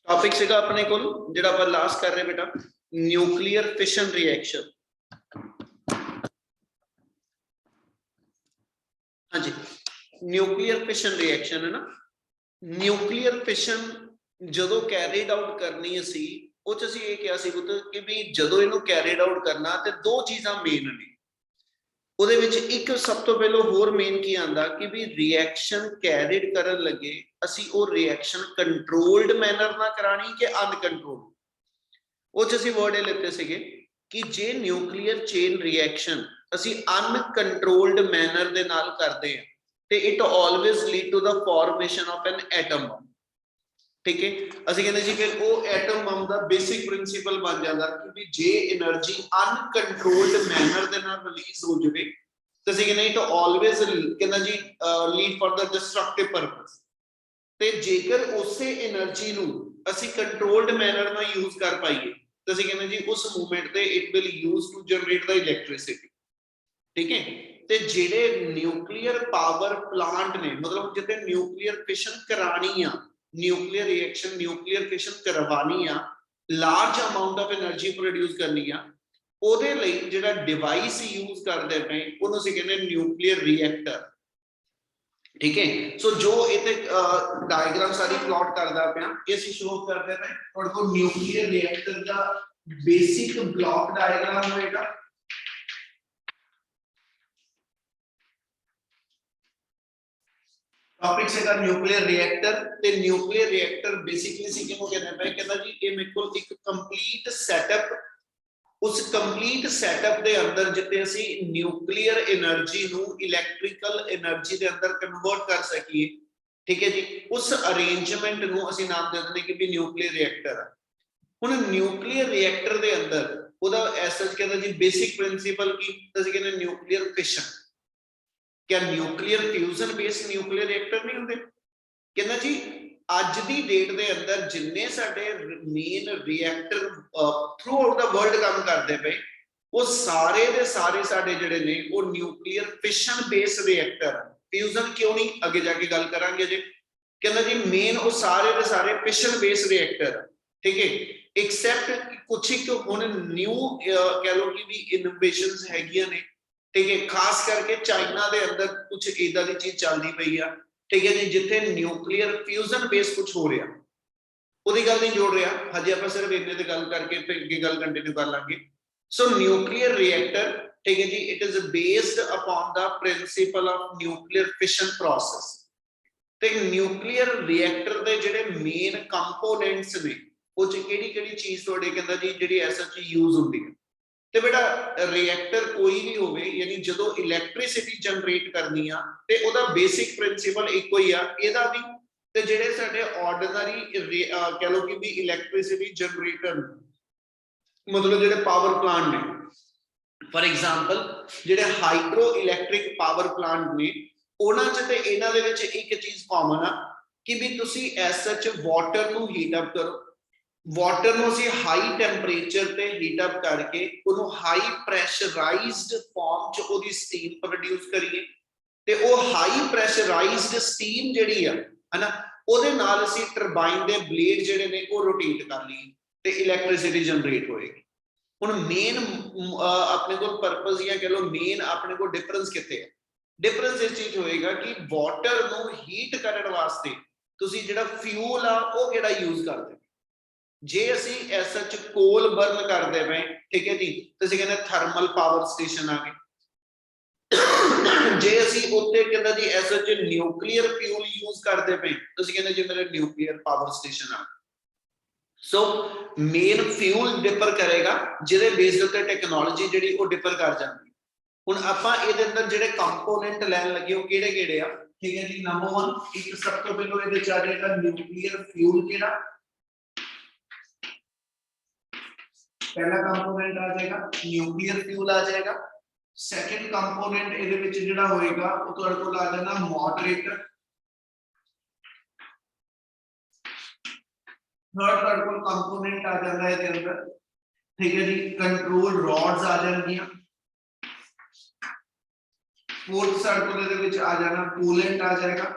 Topic सीगा अपने कोल जिहड़ा आपां लास्ट कर रहे बेटा न्यूक्लियर फिशन रिएक्शन। हाँ जी, न्यूक्लियर फिशन रिएक्शन है ना। न्यूक्लियर फिशन जदों कैरिड आउट करनी असी उह च असीं इह किहा सी कि भी जदों इहनूं कैरिड आउट करना ते दो चीज़ां मेन ने। ਉਹਦੇ ਵਿੱਚ ਇੱਕ ਸਭ ਤੋਂ ਪਹਿਲਾਂ ਹੋਰ ਮੇਨ ਕੀ ਆਂਦਾ ਕਿ ਵੀ ਰਿਐਕਸ਼ਨ ਕੈਰਿਡ ਕਰਨ ਲੱਗੇ ਅਸੀਂ ਉਹ ਰਿਐਕਸ਼ਨ ਕੰਟਰੋਲਡ ਮੈਨਰ ਨਾਲ ਕਰਾਣੀ ਕਿ ਅਨਕੰਟਰੋਲਡ। ਉਹ ਚ ਅਸੀਂ ਵਰਡ ਇਹ ਲਿੱਤੇ ਸੀਗੇ ਕਿ ਜੇ ਨਿਊਕਲੀਅਰ ਚੇਨ ਰਿਐਕਸ਼ਨ ਅਸੀਂ ਅਨਕੰਟਰੋਲਡ ਮੈਨਰ ਦੇ ਨਾਲ ਕਰਦੇ ਹਾਂ ਤੇ it always lead to the formation of an atom bomb. ठीक है, ਅਸੀਂ ਕਹਿੰਦੇ ਜੀ ਫਿਰ ਉਹ ਐਟਮ ਬੰਬ ਦਾ ਬੇਸਿਕ ਪ੍ਰਿੰਸੀਪਲ ਬਣ ਜਾਂਦਾ ਕਿ ਵੀ ਜੇ એનર્ਜੀ ਅਨਕੰਟਰੋਲਡ ਮੈਨਰ ਦੇ ਨਾਲ ਰਿਲੀਜ਼ ਹੋ ਜਾਵੇ ਤਾਂ ਅਸੀਂ ਕਹਿੰਦੇ ਇਟ ਆਲਵੇਜ਼ ਕਹਿੰਦਾ ਜੀ lead for the destructive purpose. ਤੇ ਜੇਕਰ ਉਸੇ એનર્ਜੀ ਨੂੰ ਅਸੀਂ ਕੰਟਰੋਲਡ ਮੈਨਰ ਨਾਲ ਯੂਜ਼ ਕਰ ਪਾਈਏ ਤਾਂ ਅਸੀਂ ਕਹਿੰਦੇ ਜੀ ਉਸ ਮੂਵਮੈਂਟ ਤੇ it will use to generate the electricity. ठीक है, ਤੇ ਜਿਹੜੇ ਨਿਊਕਲੀਅਰ ਪਾਵਰ ਪਲਾਂਟ ਨੇ ਮਤਲਬ ਜਿੱਥੇ ਨਿਊਕਲੀਅਰ ਫਿਸ਼ਨ ਕਰਾਣੀ ਆ न्यूक्लियर रिएक्शन न्यूक्लियर फिशन करवानी आ large amount of energy produce करनी आ ओदे लई जेड़ा डिवाइस यूज करदे पे ओनू असीं कहंदे न्यूक्लियर रिएक्टर। ठीक है, सो जो इते डायग्राम सारी प्लॉट करदा पिया ये असीं शो करदे पे और को न्यूक्लियर रिएक्टर दा बेसिक ब्लॉक डायग्राम होएगा। टॉपिक से का न्यूक्लियर रिएक्टर ते न्यूक्लियर रिएक्टर बेसिकली सी किनो कहने पे कहता जी ये मेरे को एक कंप्लीट सेटअप उस कंप्लीट सेटअप दे अंदर जिते ਅਸੀਂ न्यूक्लियर एनर्जी ਨੂੰ इलैक्ट्रिकल एनर्जी ਦੇ ਅੰਦਰ ਕਨਵਰਟ ਕਰ ਸਕੀਏ। ठीक है जी, उस अरेंजमेंट ਨੂੰ ਅਸੀਂ ਨਾਮ ਦੇ ਦਿੰਦੇ ਕਿ ਵੀ न्यूक्लियर रिएक्टर ਹੈ। ਹੁਣ न्यूक्लियर रिएक्टर ਦੇ ਅੰਦਰ ਉਹਦਾ ਐਸਾ ਕਹਿੰਦਾ ਜੀ ਬੇਸਿਕ ਪ੍ਰਿੰਸੀਪਲ ਕੀ ਅਸੀਂ ਕਹਿੰਦੇ न्यूक्लियर फिशन। क्या nuclear fusion based nuclear reactor नहीं होंगे? कहना जी अज दी डेट दे अंदर जिन्ने साडे main reactor through out the world काम करते पे वो सारे दे सारे साडे जिहड़े ने वो nuclear fission based reactor. Fusion क्यों नहीं आगे जाके गल करांगे जी। कहना जी मेन वो सारे दे सारे फिशन बेस्ड रिएक्टर। ठीक है, एक्सेप्ट कुछ एक हुण न्यू कह लो कि भी इनोवेशंस हैगियां ने। ठीक है, खास करके चाइना दे अंदर कुछ इदा दी चीज चलती पई आ। ठीक है जी, जिथे न्यूक्लियर फ्यूजन बेस कुछ हो रहा ओदी गल नहीं जोड़ रहा हजे आपां सिर्फ इन्ने ते गल करके फिर अगे गल कंटिन्यू कर लांगे। सो न्यूक्लियर रिएक्टर ठीक है जी it is based upon the principle of nuclear fission process. ते न्यूक्लियर रिएक्टर दे जिहड़े मेन कंपोनेंट्स ने ਉਹ ਚ ਕਿਹੜੀ ਚੀਜ਼ ਤੁਹਾਡੇ ਕਹਿੰਦਾ ਜੀ ਜਿਹੜੀ ਐਸਾ ਚੀਜ਼ ਯੂਜ਼ ਹੁੰਦੀ ਹੈ। ਤੇ बेटा रिएक्टर कोई भी होवे यानी जदों इलैक्ट्रिसिटी जनरेट करनी आ ते ओदा बेसिक प्रिंसिपल इको ही आ एदा भी ते जेडे साडे ऑर्डिनरी कह लो कि भी इलैक्ट्रिसिटी जनरेटर मतलब जेडे पावर प्लांट ने फॉर एग्जांपल जेडे हाइड्रो इलैक्ट्रिक पावर प्लांट ने ओना च ते इना दे विच एक चीज कॉमन आ कि भी तुसी एज सच वाटर नु हीट अप करो। वाटर ਨੂੰ ਅਸੀਂ ਹਾਈ ਟੈਂਪਰੇਚਰ ਤੇ ਹੀਟ ਅਪ ਕਰਕੇ ਉਹਨੂੰ ਹਾਈ ਪ੍ਰੈਸ਼ਰਾਈਜ਼ਡ ਫਾਰਮ ਚ ਉਹਦੀ ਸਟੀਮ ਪ੍ਰੋਡਿਊਸ ਕਰੀਏ ਤੇ ਉਹ ਹਾਈ ਪ੍ਰੈਸ਼ਰਾਈਜ਼ਡ ਸਟੀਮ ਜਿਹੜੀ ਆ ਹਨਾ ਉਹਦੇ ਨਾਲ ਅਸੀਂ ਟਰਬਾਈਨ ਦੇ ਬਲੇਡ ਜਿਹੜੇ ਨੇ ਉਹ ਰੋਟੇਟ ਕਰ ਲਈਏ ਤੇ ਇਲੈਕਟ੍ਰਿਸਿਟੀ ਜਨਰੇਟ ਹੋਏਗੀ। ਹੁਣ ਮੇਨ ਆਪਣੇ ਕੋਲ ਪਰਪਸ ਜਾਂ ਕਹ ਲਓ ਮੇਨ ਆਪਣੇ ਕੋਲ ਡਿਫਰੈਂਸ ਕਿੱਥੇ ਹੈ? ਡਿਫਰੈਂਸ ਇਸ ਚੀਜ਼ ਹੋਏਗਾ ਕਿ ਵਾਟਰ ਨੂੰ ਹੀਟ ਕਰਨ ਵਾਸਤੇ ਤੁਸੀਂ ਜਿਹੜਾ ਫਿਊਲ ਆ ਉਹ ਕਿਹੜਾ ਯੂਜ਼ ਕਰਦੇ जे असी एज सच कोल बर्न करते पे ठीक है जी तो असी कहने थर्मल पावर स्टेशन आ गए। जे असी उत्ते कहंदा जी as such nuclear fuel use करते पे तो असी कहने जी मेरे न्यूक्लियर पावर स्टेशन आ। सो मेन फ्यूल डिफर करेगा जिहदे बेस दे उत्ते टेक्नोलॉजी जिहड़ी वो डिफर कर जांदी। हुण आपां इहदे अंदर जिहड़े कंपोनेंट लैन लगे वो किहड़े-किहड़े आ? ठीक है जी, नंबर 1 एक सब तो पहले इहदे च आ जाएगा न्यूक्लियर फ्यूल किहड़ा पहला कंपोनेंट आ जाएगा न्यूक्लियर फ्यूल आ जाएगा। सेकंड कंपोनेंट ਇਹਦੇ ਵਿੱਚ ਜਿਹੜਾ ਹੋਏਗਾ ਉਹ ਤੁਹਾਡੇ ਕੋਲ ਆ ਜਾਣਾ ਮੋਡरेटर। थर्ड ਤੁਹਾਡੇ ਕੋਲ कंपोनेंट आ ਜਾਂਦਾ ਇਹਦੇ ਅੰਦਰ ठीक है जी कंट्रोल रॉड्स आ जाਣਗੀਆਂ। फोर्थ ਸਾਡੇ ਕੋਲ ਇਹਦੇ ਵਿੱਚ ਆ ਜਾਣਾ कूलेंट आ जाएगा।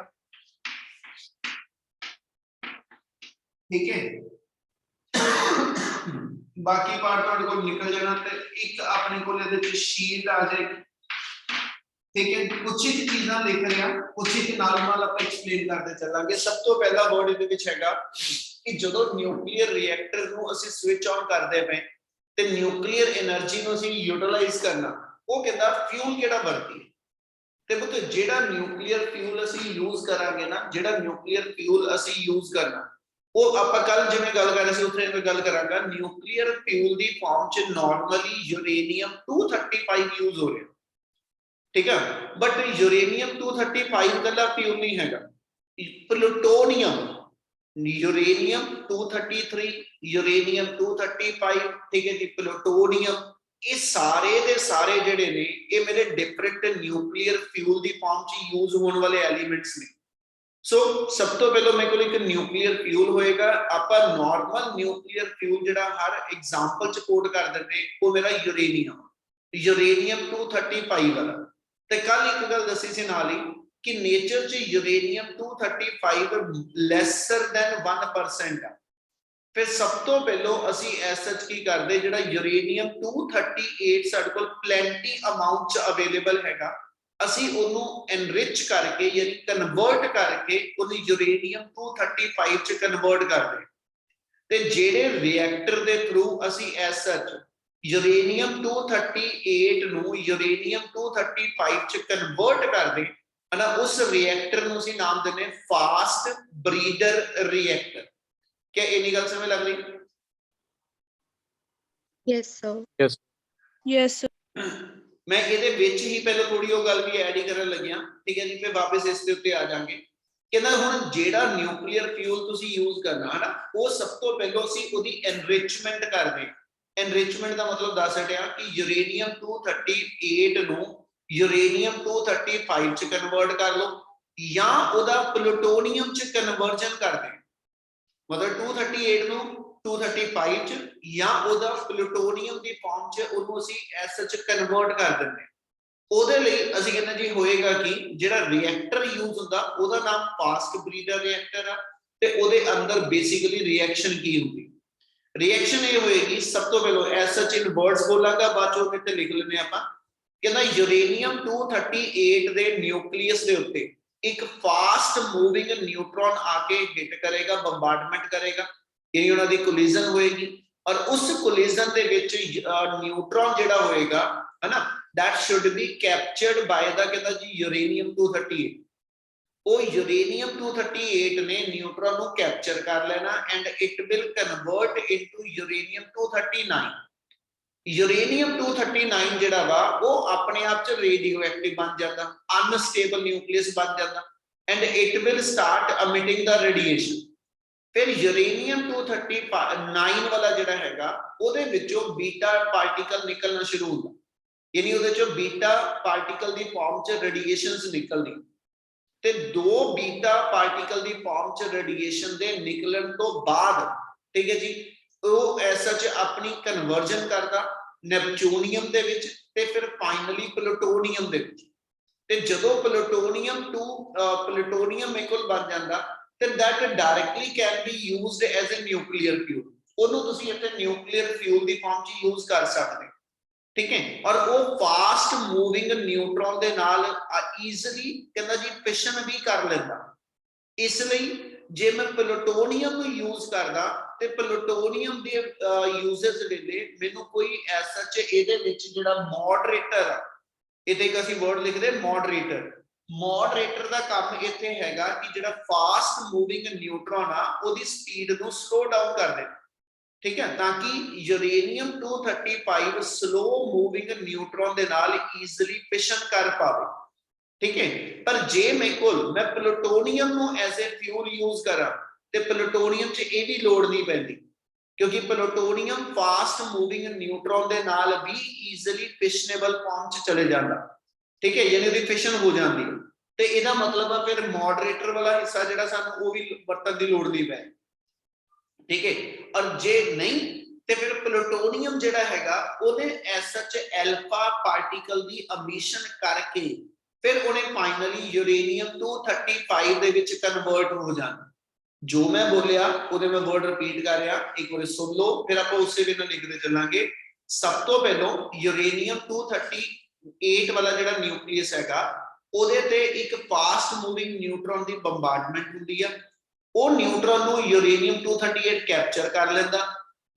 ठीक है, बाकी पार्ट ਤੁਹਾਡੇ ਕੋਲ ਨਿਕਲ ਜਾਣਾ ਤੇ ਇੱਕ ਆਪਣੇ ਕੋਲ ਇਹਦੇ ਵਿੱਚ ਸ਼ੀਟ ਆ ਜਾਏਗੀ ठीक है कुछ ही चीज़ां लिख रहे हैं कुछ ही नाल आप एक्सप्लेन करते चलांगे सब तो पहला वर्ड ਇਹਦੇ ਵਿੱਚ ਹੈਗਾ ਕਿ ਜਦੋਂ ਨਿਊਕਲੀਅਰ ਰਿਐਕਟਰ ਨੂੰ ਅਸੀਂ ਸਵਿਚ ਆਨ ਕਰਦੇ ਪਏ ਤੇ ਨਿਊਕਲੀਅਰ એનર્ਜੀ ਨੂੰ ਅਸੀਂ ਯੂਟਿਲਾਈਜ਼ ਕਰਨਾ ਉਹ ਕਹਿੰਦਾ ਫਿਊਲ ਕਿਹੜਾ ਵਰਤੀ ਤੇ ਪੁੱਤ ਜਿਹੜਾ ਨਿਊਕਲੀਅਰ ਫਿਊਲ ਅਸੀਂ ਯੂਜ਼ ਕਰਾਂਗੇ ਨਾ ਜਿਹੜਾ ਨਿਊਕਲੀਅਰ ਫਿਊਲ ਅਸੀਂ ਯੂਜ਼ ਕਰਨਾ ਉਹ ਆਪਾਂ ਕੱਲ ਜਿਵੇਂ ਗੱਲ ਕਰ ਰਹੇ ਸੀ ਉੱਥੇ ਮੈਂ ਗੱਲ ਕਰਾਂਗਾ ਨਿਊਕਲੀਅਰ ਫਿਊਲ ਦੀ ਫਾਰਮ ਚ ਨਾਰਮਲੀ ਯੂਰੇਨੀਅਮ 235 ਯੂਜ਼ ਹੋ ਰਿਹਾ ठीक है बट यूरेनियम 235 कला फ्यूल नहीं हैगा प्लूटोनियम यूरेनियम 233 यूरेनियम 235 ठीक है जी प्लूटोनियम ये सारे दे सारे जेडे ने ये मेरे different nuclear fuel the form च यूज होने वाले एलिमेंट्स ने सो सब तो पहले मेरे को एक न्यूक्लियर फ्यूल होएगा आपा नॉर्मल न्यूक्लियर फ्यूल जेड़ा हर एग्जांपल च कोट कर देते वो मेरा यूरेनियम 235 वाला ਤੇ ਕੱਲ ਇੱਕ ਗੱਲ ਦੱਸੀ ਸੀ ਨਾਲ ਹੀ ਕਿ ਨੇਚਰ 'ਚ ਯੂਰੇਨੀਅਮ 235 ਲੈਸਰ ਦੈਨ 1% ਆ ਫਿਰ ਸਭ ਤੋਂ ਪਹਿਲਾਂ ਅਸੀਂ ਐਸਐਚ ਕੀ ਕਰਦੇ ਜਿਹੜਾ ਯੂਰੇਨੀਅਮ 238 ਸਾਡੇ ਕੋਲ ਪਲੈਂਟੀ ਅਮਾਉਂਟ 'ਚ ਅਵੇਲੇਬਲ ਹੈਗਾ ਅਸੀਂ ਉਹਨੂੰ ਐਨਰਿਚ ਕਰਕੇ ਯਾਨੀ ਕਨਵਰਟ ਕਰਕੇ ਉਹਨੂੰ ਯੂਰੇਨੀਅਮ 235 'ਚ ਕਨਵਰਟ ਕਰਦੇ ਤੇ ਜਿਹੜੇ ਰਿਐਕਟਰ ਦੇ ਥਰੂ ਅਸੀਂ ਐਸਐਚ यूरेनियम 238 ਨੂੰ यूरेनियम 235 ਚ ਕਨਵਰਟ ਕਰਦੇ ਹਨਾ ਉਸ ਰਿਐਕਟਰ ਨੂੰ ਅਸੀਂ ਨਾਮ ਦਿੰਦੇ ਫਾਸਟ ਬਰੀਡਰ ਰਿਐਕਟਰ ਕਿ ਇਹਨੀ ਗੱਲ ਸਮਝ ਲੱਗ ਰਹੀ Yes, sir. Yes, sir. ਮੈਂ ਇਹਦੇ ਵਿੱਚ ਹੀ ਪਹਿਲਾਂ ਥੋੜੀ ਉਹ ਗੱਲ ਵੀ ਐਡ ਹੀ ਕਰਨ ਲੱਗਿਆ ਠੀਕ ਹੈ ਜੀ ਫਿਰ ਵਾਪਸ ਇਸ ਦੇ ਉੱਤੇ ਆ ਜਾਾਂਗੇ ਕਹਿੰਦਾ ਹੁਣ ਜਿਹੜਾ ਨਿਊਕਲੀਅਰ ਫਿਊਲ ਤੁਸੀਂ ਯੂਜ਼ ਕਰਨਾ ਹਨਾ ਉਹ ਸਭ ਤੋਂ ਪਹਿਲਾਂ ਅਸੀਂ ਉਹਦੀ ਐਨਰਿਚਮੈਂਟ ਕਰਦੇ एनरिचमेंट का मतलब दस हटिया कि यूरेनियम 238 ਨੂੰ यूरेनियम 235 ਚ ਕਨਵਰਟ ਕਰ ਲਓ ਜਾਂ ਉਹਦਾ ਪਲੂਟੋਨੀਅਮ ਚ ਕਨਵਰਜਨ ਕਰ ਦੇ ਮਤਲਬ 238 ਨੂੰ 235 ਚ ਜਾਂ ਉਹਦਾ ਪਲੂਟੋਨੀਅਮ ਦੀ ਫਾਰਮ ਚ ਉਹਨੂੰ ਅਸੀਂ ਐਸ ਚ ਕਨਵਰਟ ਕਰ ਦਿੰਦੇ ਉਹਦੇ ਲਈ ਅਸੀਂ ਕਹਿੰਦੇ ਜੀ ਹੋਏਗਾ ਕਿ ਜਿਹੜਾ ਰਿਐਕਟਰ ਯੂਜ਼ ਹੁੰਦਾ ਉਹਦਾ ਨਾਮ ਫਾਸਟ ਬਰੀਡਰ ਰਿਐਕਟਰ ਆ ਤੇ ਉਹਦੇ ਅੰਦਰ ਬੇਸਿਕਲੀ ਰਿਐਕਸ਼ਨ ਕੀ ਹੁੰਦੀ रिएक्शन ये होएगी सब तो पहले एज सच इन वर्ड्स बोलांगा बाद चो इत्थे लिख लेने ਆਪਾਂ ਕਹਿੰਦਾ यूरेनियम 238 ਦੇ ਨਿਊਕਲੀਅਸ ਦੇ ਉੱਤੇ ਇੱਕ ਫਾਸਟ ਮੂਵਿੰਗ ਨਿਊਟ੍ਰੋਨ ਆਕੇ ਹਿੱਟ ਕਰੇਗਾ ਬੰਬਾਰਡਮੈਂਟ ਕਰੇਗਾ ਯਾਨੀ ਉਹਨਾਂ ਦੀ ਕੋਲੀਜ਼ਨ ਹੋਏਗੀ ਔਰ ਉਸ ਕੋਲੀਜ਼ਨ ਦੇ ਵਿੱਚ ਨਿਊਟ੍ਰੋਨ ਜਿਹੜਾ ਹੋਏਗਾ ਹੈਨਾ that should be captured by the ਕਹਿੰਦਾ ਜੀ यूरेनियम 238 ਉਹ यूरेनियम 238 ਨੇ ਨਿਊਟ੍ਰੋਨ ਨੂੰ ਕੈਪਚਰ ਕਰ ਲੈਣਾ and it will convert into uranium 239 uranium 239 ਜਿਹੜਾ ਵਾ ਉਹ ਆਪਣੇ ਆਪ ਚ ਰੇਡੀਓ ਐਕਟਿਵ ਬਣ ਜਾਂਦਾ ਅਨਸਟੇਬਲ ਨਿਊਕਲੀਅਸ ਬਣ ਜਾਂਦਾ and it will start emitting the radiation ਫਿਰ यूरेनियम 239 ਵਾਲਾ ਜਿਹੜਾ ਹੈਗਾ ਉਹਦੇ ਵਿੱਚੋਂ ਬੀਟਾ ਪਾਰਟੀਕਲ ਨਿਕਲਣਾ ਸ਼ੁਰੂ ਹੁੰਦਾ ਯਾਨੀ ਉਹਦੇ ਚੋਂ ਬੀਟਾ ਪਾਰਟੀਕਲ ਦੀ ਫਾਰਮ ਚ ਰੇਡੀਏਸ਼ਨਸ ਨਿਕਲਦੀ ਤੇ ਦੋ ਬੀਟਾ ਪਾਰਟੀਕਲ ਦੀ ਫਾਰਮ ਚ ਰੇਡੀਏਸ਼ਨ ਦੇ ਨਿਕਲਣ ਤੋਂ ਬਾਅਦ ਠੀਕ ਹੈ ਜੀ ਉਹ ਐਸਾ ਚ ਆਪਣੀ ਕਨਵਰਜਨ ਕਰਦਾ ਨੈਪਚੂਨੀਅਮ ਦੇ ਵਿੱਚ ਤੇ ਫਿਰ ਫਾਈਨਲੀ ਪਲੂਟੋਨੀਅਮ ਦੇ ਵਿੱਚ ਤੇ ਜਦੋਂ ਪਲੂਟੋਨੀਅਮ ਇਕੁਅਲ ਬਣ ਜਾਂਦਾ ਤੇ that directly can be used as a nuclear fuel ਉਹਨੂੰ ਤੁਸੀਂ ਇੱਥੇ ਨਿਊਕਲੀਅਰ ਫਿਊਲ ਦੀ ਫਾਰਮ ਚ ਯੂਜ਼ ਕਰ ਸਕਦੇ ठीक है और वो फास्ट मूविंग न्यूट्रॉन दे नाल ईजिली कहंदा जी फिशन भी कर लेंदा इसलिए जे मैं प्लूटोनियम ਨੂੰ यूज करदा ਤੇ प्लूटोनियम ਦੇ यूजेस ले ले ਮੈਨੂੰ ਕੋਈ ਐਸਾ ਚ ਇਹਦੇ ਵਿੱਚ ਜਿਹੜਾ ਮੋਡਰੇਟਰ ਆ ਇਹਦੇ ਇੱਕ ਅਸੀਂ ਵਰਡ ਲਿਖਦੇ ਮੋਡਰੇਟਰ ਦਾ ਕੰਮ ਇੱਥੇ ਹੈਗਾ ਕਿ ਜਿਹੜਾ ਫਾਸਟ ਮੂਵਿੰਗ ਨਿਊਟ੍ਰੋਨ ਆ ਉਹਦੀ ਸਪੀਡ ਨੂੰ ਸਲੋ ਡਾਊਨ ਕਰ ਦੇ ठीक है ताकि यूरेनियम 235 स्लो मूविंग न्यूट्रॉन दे नाल इजीली फिशन कर पावे ठीक है पर जे मैं प्लूटोनियम नु एज ए फ्यूल यूज करा ते प्लूटोनियम च ए भी लोड नहीं पैंदी क्योंकि प्लूटोनियम फास्ट मूविंग न्यूट्रॉन दे नाल भी इजीली फिशनेबल फॉर्म च चले जांदा ठीक है यानी दी फिशन हो जांदी ते एदा मतलब है फिर मॉडरेटर वाला हिस्सा जेड़ा सानू ओ भी वरतन दी लोड नहीं पै ठीक है और जे नहीं ते फिर प्लूटोनियम जेड़ा हैगा ओने एज सच अल्फा पार्टिकल दी एमिशन करके फिर ओने फाइनली यूरेनियम 235 दे विच कन्वर्ट हो जाना जो मैं बोलिया ਉਹਦੇ मैं वर्ड रिपीट कर रहा, एक बार सुन लो फिर आप उसे भी लिखते चलांगे। सब तो पहलो यूरेनियम 238 वाला ਜਿਹੜਾ ਨਿਊਕਲੀਅਸ ਹੈਗਾ ਉਹਦੇ ਤੇ ਇੱਕ ਫਾਸਟ ਮੂਵਿੰਗ ਨਿਊਟਰੋਨ ਦੀ ਬੰਬਾਰਡਮੈਂਟ ਹੁੰਦੀ ਆ। ਉਹ ਨਿਊਟਰੋਨ ਨੂੰ ਯੂਰੇਨੀਅਮ 238 ਕੈਪਚਰ ਕਰ ਲੈਂਦਾ,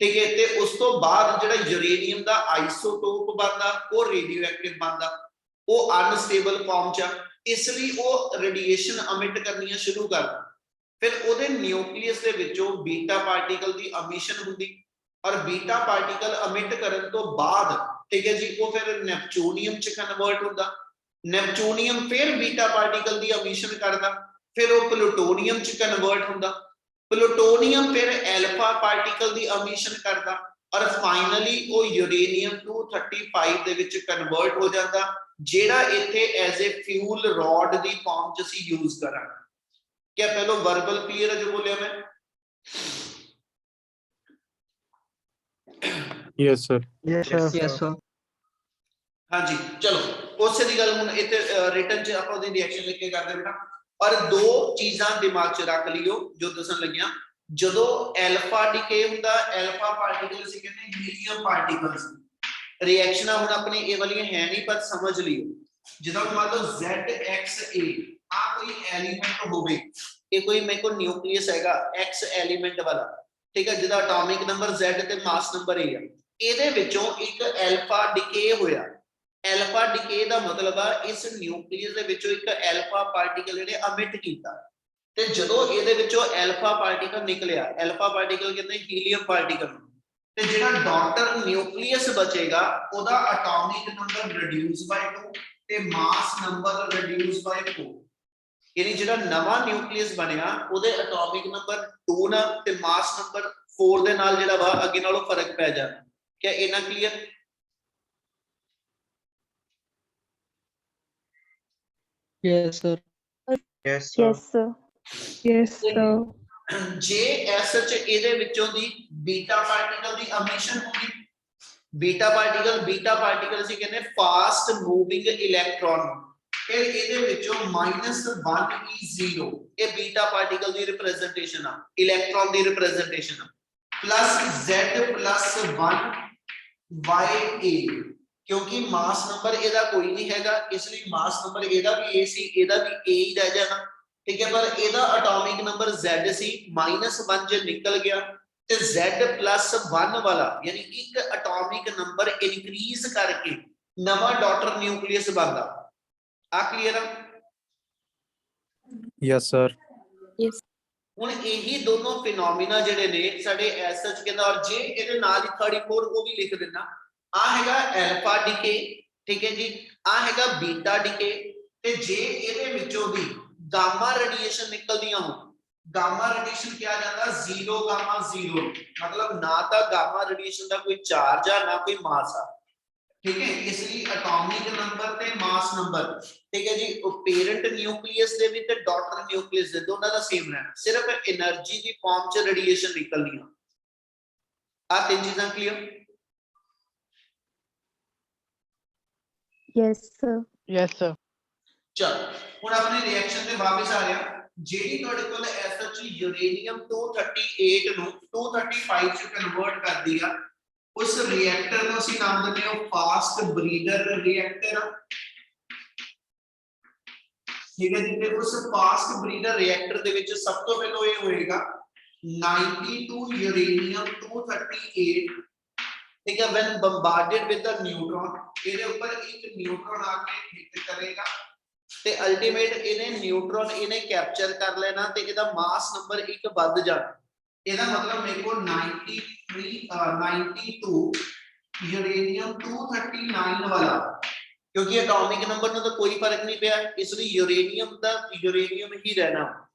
ਠੀਕ ਹੈ। ਤੇ ਉਸ ਤੋਂ ਬਾਅਦ ਜਿਹੜਾ ਯੂਰੇਨੀਅਮ ਦਾ ਆਈਸੋਟੋਪ ਬਣਦਾ ਉਹ ਰੇਡੀਓ ਐਕਟਿਵ ਬਣਦਾ, ਉਹ ਅਨਸਟੇਬਲ ਫਾਰਮ ਚ ਆ, ਇਸ ਲਈ ਉਹ ਰੇਡੀਏਸ਼ਨ ਅਮਿਟ ਕਰਨੀਆਂ ਸ਼ੁਰੂ ਕਰਦਾ। ਫਿਰ ਉਹਦੇ ਨਿਊਕਲੀਅਸ ਦੇ ਵਿੱਚੋਂ ਬੀਟਾ ਪਾਰਟੀਕਲ ਦੀ ਅਮਿਸ਼ਨ ਹੁੰਦੀ, ਔਰ ਬੀਟਾ ਪਾਰਟੀਕਲ ਅਮਿਟ ਕਰਨ ਤੋਂ ਬਾਅਦ, ਠੀਕ ਹੈ ਜੀ, ਉਹ ਫਿਰ ਨੈਪਚੂਨੀਅਮ ਚ ਕਨਵਰਟ ਹੁੰਦਾ। ਨੈਪਚੂਨੀਅਮ ਫਿਰ ਬੀਟਾ ਪਾਰਟੀਕਲ ਦੀ ਅਮਿਸ਼ਨ ਕਰਦਾ, ਫਿਰ ਉਹ ਪਲੂਟੋਨੀਅਮ ਚ ਕਨਵਰਟ ਹੁੰਦਾ। ਪਲੂਟੋਨੀਅਮ ਫਿਰ ਐਲਫਾ ਪਾਰਟੀਕਲ ਦੀ ਅਮਿਸ਼ਨ ਕਰਦਾ, ਔਰ ਫਾਈਨਲੀ ਉਹ ਯੂਰੇਨੀਅਮ 235 ਦੇ ਵਿੱਚ ਕਨਵਰਟ ਹੋ ਜਾਂਦਾ, ਜਿਹੜਾ ਇੱਥੇ as a fuel ਰॉड the farm ਚ ਅਸੀਂ ਯੂਜ਼ ਕਰਾਂਗੇ। क्या पहलो वर्बल क्लियर है जो बोलिया मैं? Yes sir. Yes, sir. हाँ जी, चलो उसे दी गल हुन इथे रिटन च आपां दी रिएक्शन लिख के करदे बेटा। और दो चीजां दिमाग च रख लियो जो दसन लगियां, जदों अल्फा डीके हुंदा, अल्फा पार्टिकल सी कहंदे हीलियम पार्टिकल्स, रिएक्शनां हुन अपनी ए वालियां है नहीं, पर समझ लियो। जदों मान लो ZXA आ कोई एलिमेंट होवे, ये कोई मेरे को न्यूक्लियस हैगा X एलिमेंट वाला, ठीक है, जिहदा एटॉमिक नंबर Z ते मास नंबर A है, ਇਹਦੇ ਵਿੱਚੋਂ ਇੱਕ ਅਲਫਾ ਡਿਕੇ ਹੋਇਆ। ਅਲਫਾ ਡਿਕੇ ਦਾ ਮਤਲਬ ਆ ਇਸ ਨਿਊਕਲੀਅਸ ਦੇ ਵਿੱਚੋਂ ਇੱਕ ਅਲਫਾ ਪਾਰਟੀਕਲ ਜਿਹੜੇ ਅਮਿਟ ਕੀਤਾ, ਤੇ ਜਦੋਂ ਇਹਦੇ ਵਿੱਚੋਂ ਅਲਫਾ ਪਾਰਟੀਕਲ ਨਿਕਲਿਆ, ਅਲਫਾ ਪਾਰਟੀਕਲ ਕਹਿੰਦੇ ਹੀਲੀਅਮ ਪਾਰਟੀਕਲ, ਤੇ ਜਿਹੜਾ ਡਾਟਰ ਨਿਊਕਲੀਅਸ ਬਚੇਗਾ ਉਹਦਾ ਐਟॉमिक ਨੰਬਰ ਰਿਡਿਊਸ ਬਾਈ 2 ਤੇ ਮਾਸ ਨੰਬਰ ਰਿਡਿਊਸ ਬਾਈ 4। यानी ਜਿਹੜਾ ਨਵਾਂ ਨਿਊਕਲੀਅਸ ਬਣਿਆ ਉਹਦੇ ਐਟॉमिक ਨੰਬਰ 2 ਨਾਲ ਤੇ ਮਾਸ ਨੰਬਰ 4 ਦੇ ਨਾਲ ਜਿਹੜਾ ਵਾ ਅੱਗੇ ਨਾਲੋਂ ਫਰਕ ਪੈ ਜਾਂਦਾ। क्या ਇਹਨਾਂ clear? Yes, sir. Yes sir. Yes, sir. Yes, sir. ਜੇ ਐਸਐਚ ਇਹਦੇ ਵਿੱਚੋਂ ਦੀ ਬੀਟਾ ਪਾਰਟੀਕਲ ਦੀ ਅਮਿਸ਼ਨ ਹੋਗੀ, ਬੀਟਾ ਪਾਰਟੀਕਲ ਅਸੀਂ ਕਹਿੰਦੇ ਫਾਸਟ ਮੂਵਿੰਗ ਇਲੈਕਟ੍ਰੋਨ, फिर ਇਹਦੇ ਵਿੱਚੋਂ -1e0 ਇਹ ਬੀਟਾ ਪਾਰਟੀਕਲ ਦੀ ਰਿਪਰੈਜ਼ੈਂਟੇਸ਼ਨ ਆ, ਇਲੈਕਟ੍ਰੋਨ ਦੀ ਰਿਪਰੈਜ਼ੈਂਟੇਸ਼ਨ ਆ, +z+1 ya, क्योंकि मास नंबर ਇਹਦਾ ਕੋਈ ਨਹੀਂ ਹੈਗਾ, ਇਸ ਲਈ ਮਾਸ ਨੰਬਰ ਇਹਦਾ ਵੀ a ਸੀ, ਇਹਦਾ ਵੀ a ਹੀ ਰਹਿ ਜਾਣਾ, ਠੀਕ ਹੈ। ਪਰ ਇਹਦਾ ਐਟॉमिक ਨੰਬਰ z ਸੀ, -1 ਜੇ ਨਿਕਲ ਗਿਆ ਤੇ z+1 ਵਾਲਾ ਯਾਨੀ ਇੱਕ ਐਟॉमिक ਨੰਬਰ ਇਨਕਰੀਜ਼ ਕਰਕੇ ਨਵਾਂ ਡਾਟਰ ਨਿਊਕਲੀਅਸ ਬਣਦਾ। ਆ ਕਲੀਅਰ ਆ? Yes sir. Yes. ਹੁਣ ਇਹੀ ਦੋਨੋਂ ਫਿਨੋਮੀਨਾ ਜਿਹੜੇ ਨੇ ਸਾਡੇ ਐਸਐਚ ਕਹਿੰਦਾ, ਔਰ ਜੇ ਇਹਦੇ ਨਾਲ ਹੀ 34 ਉਹ ਵੀ ਲਿਖ ਦਿੰਦਾ। ਆ ਹੈਗਾ ਐਲਫਾ ਡਿਕੇ, ਠੀਕ ਹੈ ਜੀ, ਆ ਹੈਗਾ ਬੀਟਾ ਡਿਕੇ, ਤੇ ਜੇ ਇਹਦੇ ਵਿੱਚੋਂ ਦੀ ਗਾਮਾ ਰੇਡੀਏਸ਼ਨ ਨਿਕਲਦੀਆਂ ਹੋਣ, ਗਾਮਾ ਰੇਡੀਏਸ਼ਨ ਕਿਹਾ ਜਾਂਦਾ 0 ਗਾਮਾ 0, मतलब ਨਾ ਤਾਂ ਗਾਮਾ ਰੇਡੀਏਸ਼ਨ ਦਾ ਕੋਈ ਚਾਰਜ ਆ ਨਾ ਕੋਈ ਮਾਸ ਆ, ठीक है। इसलिए एटॉमिक नंबर ते मास नंबर, ठीक है जी, पेरेंट न्यूक्लियस दे भी ते डॉटर न्यूक्लियस दे दोनों दा सेम रहना, सिर्फ एनर्जी दी फॉर्म च रेडिएशन निकलनी है। आ तीन चीजां clear? Yes, sir. Yes, sir. चल हुन अपने रिएक्शन ते वापस आ रहा, जेडी ਤੁਹਾਡੇ ਕੋਲ ਐਸਐਚ यूरेनियम 238 ਨੂੰ 235 ਚ ਕਨਵਰਟ ਕਰ ਦਿਆ, उस रिएक्टर को ਅਸੀਂ ਨਾਮ ਦਿੰਦੇ ਹਾਂ ਫਾਸਟ ਬਰੀਡਰ ਰਿਐਕਟਰ, ਠੀਕ ਹੈ ਜੀ। ਤੇ ਉਸ ਫਾਸਟ ਬਰੀਡਰ ਰਿਐਕਟਰ ਦੇ ਵਿੱਚ ਸਭ ਤੋਂ ਪਹਿਲਾਂ ਇਹ ਹੋਏਗਾ 92 यूरेनियम 238, ठीक है, when bombarded with the neutron, ਇਹਦੇ ਉੱਪਰ ਇੱਕ ਨਿਊਟਰੋਨ ਆ ਕੇ ਹਿੱਟ ਕਰੇਗਾ ਤੇ ਅਲਟੀਮੇਟ ਇਹਨੇ ਨਿਊਟਰੋਨ ਇਹਨੇ ਕੈਪਚਰ ਕਰ ਲੈਣਾ ਤੇ ਇਹਦਾ ਮਾਸ ਨੰਬਰ ਇੱਕ ਵੱਧ ਜਾਣਾ। ਇਹਦਾ ਮਤਲਬ ਮੇਰੇ ਕੋਲ 92 यूरेनियम 239 वाला, क्योंकि एटॉमिक नंबर में तो कोई फर्क नहीं पिया, इसलिए यूरेनियम दा यूरेनियम ही रहना,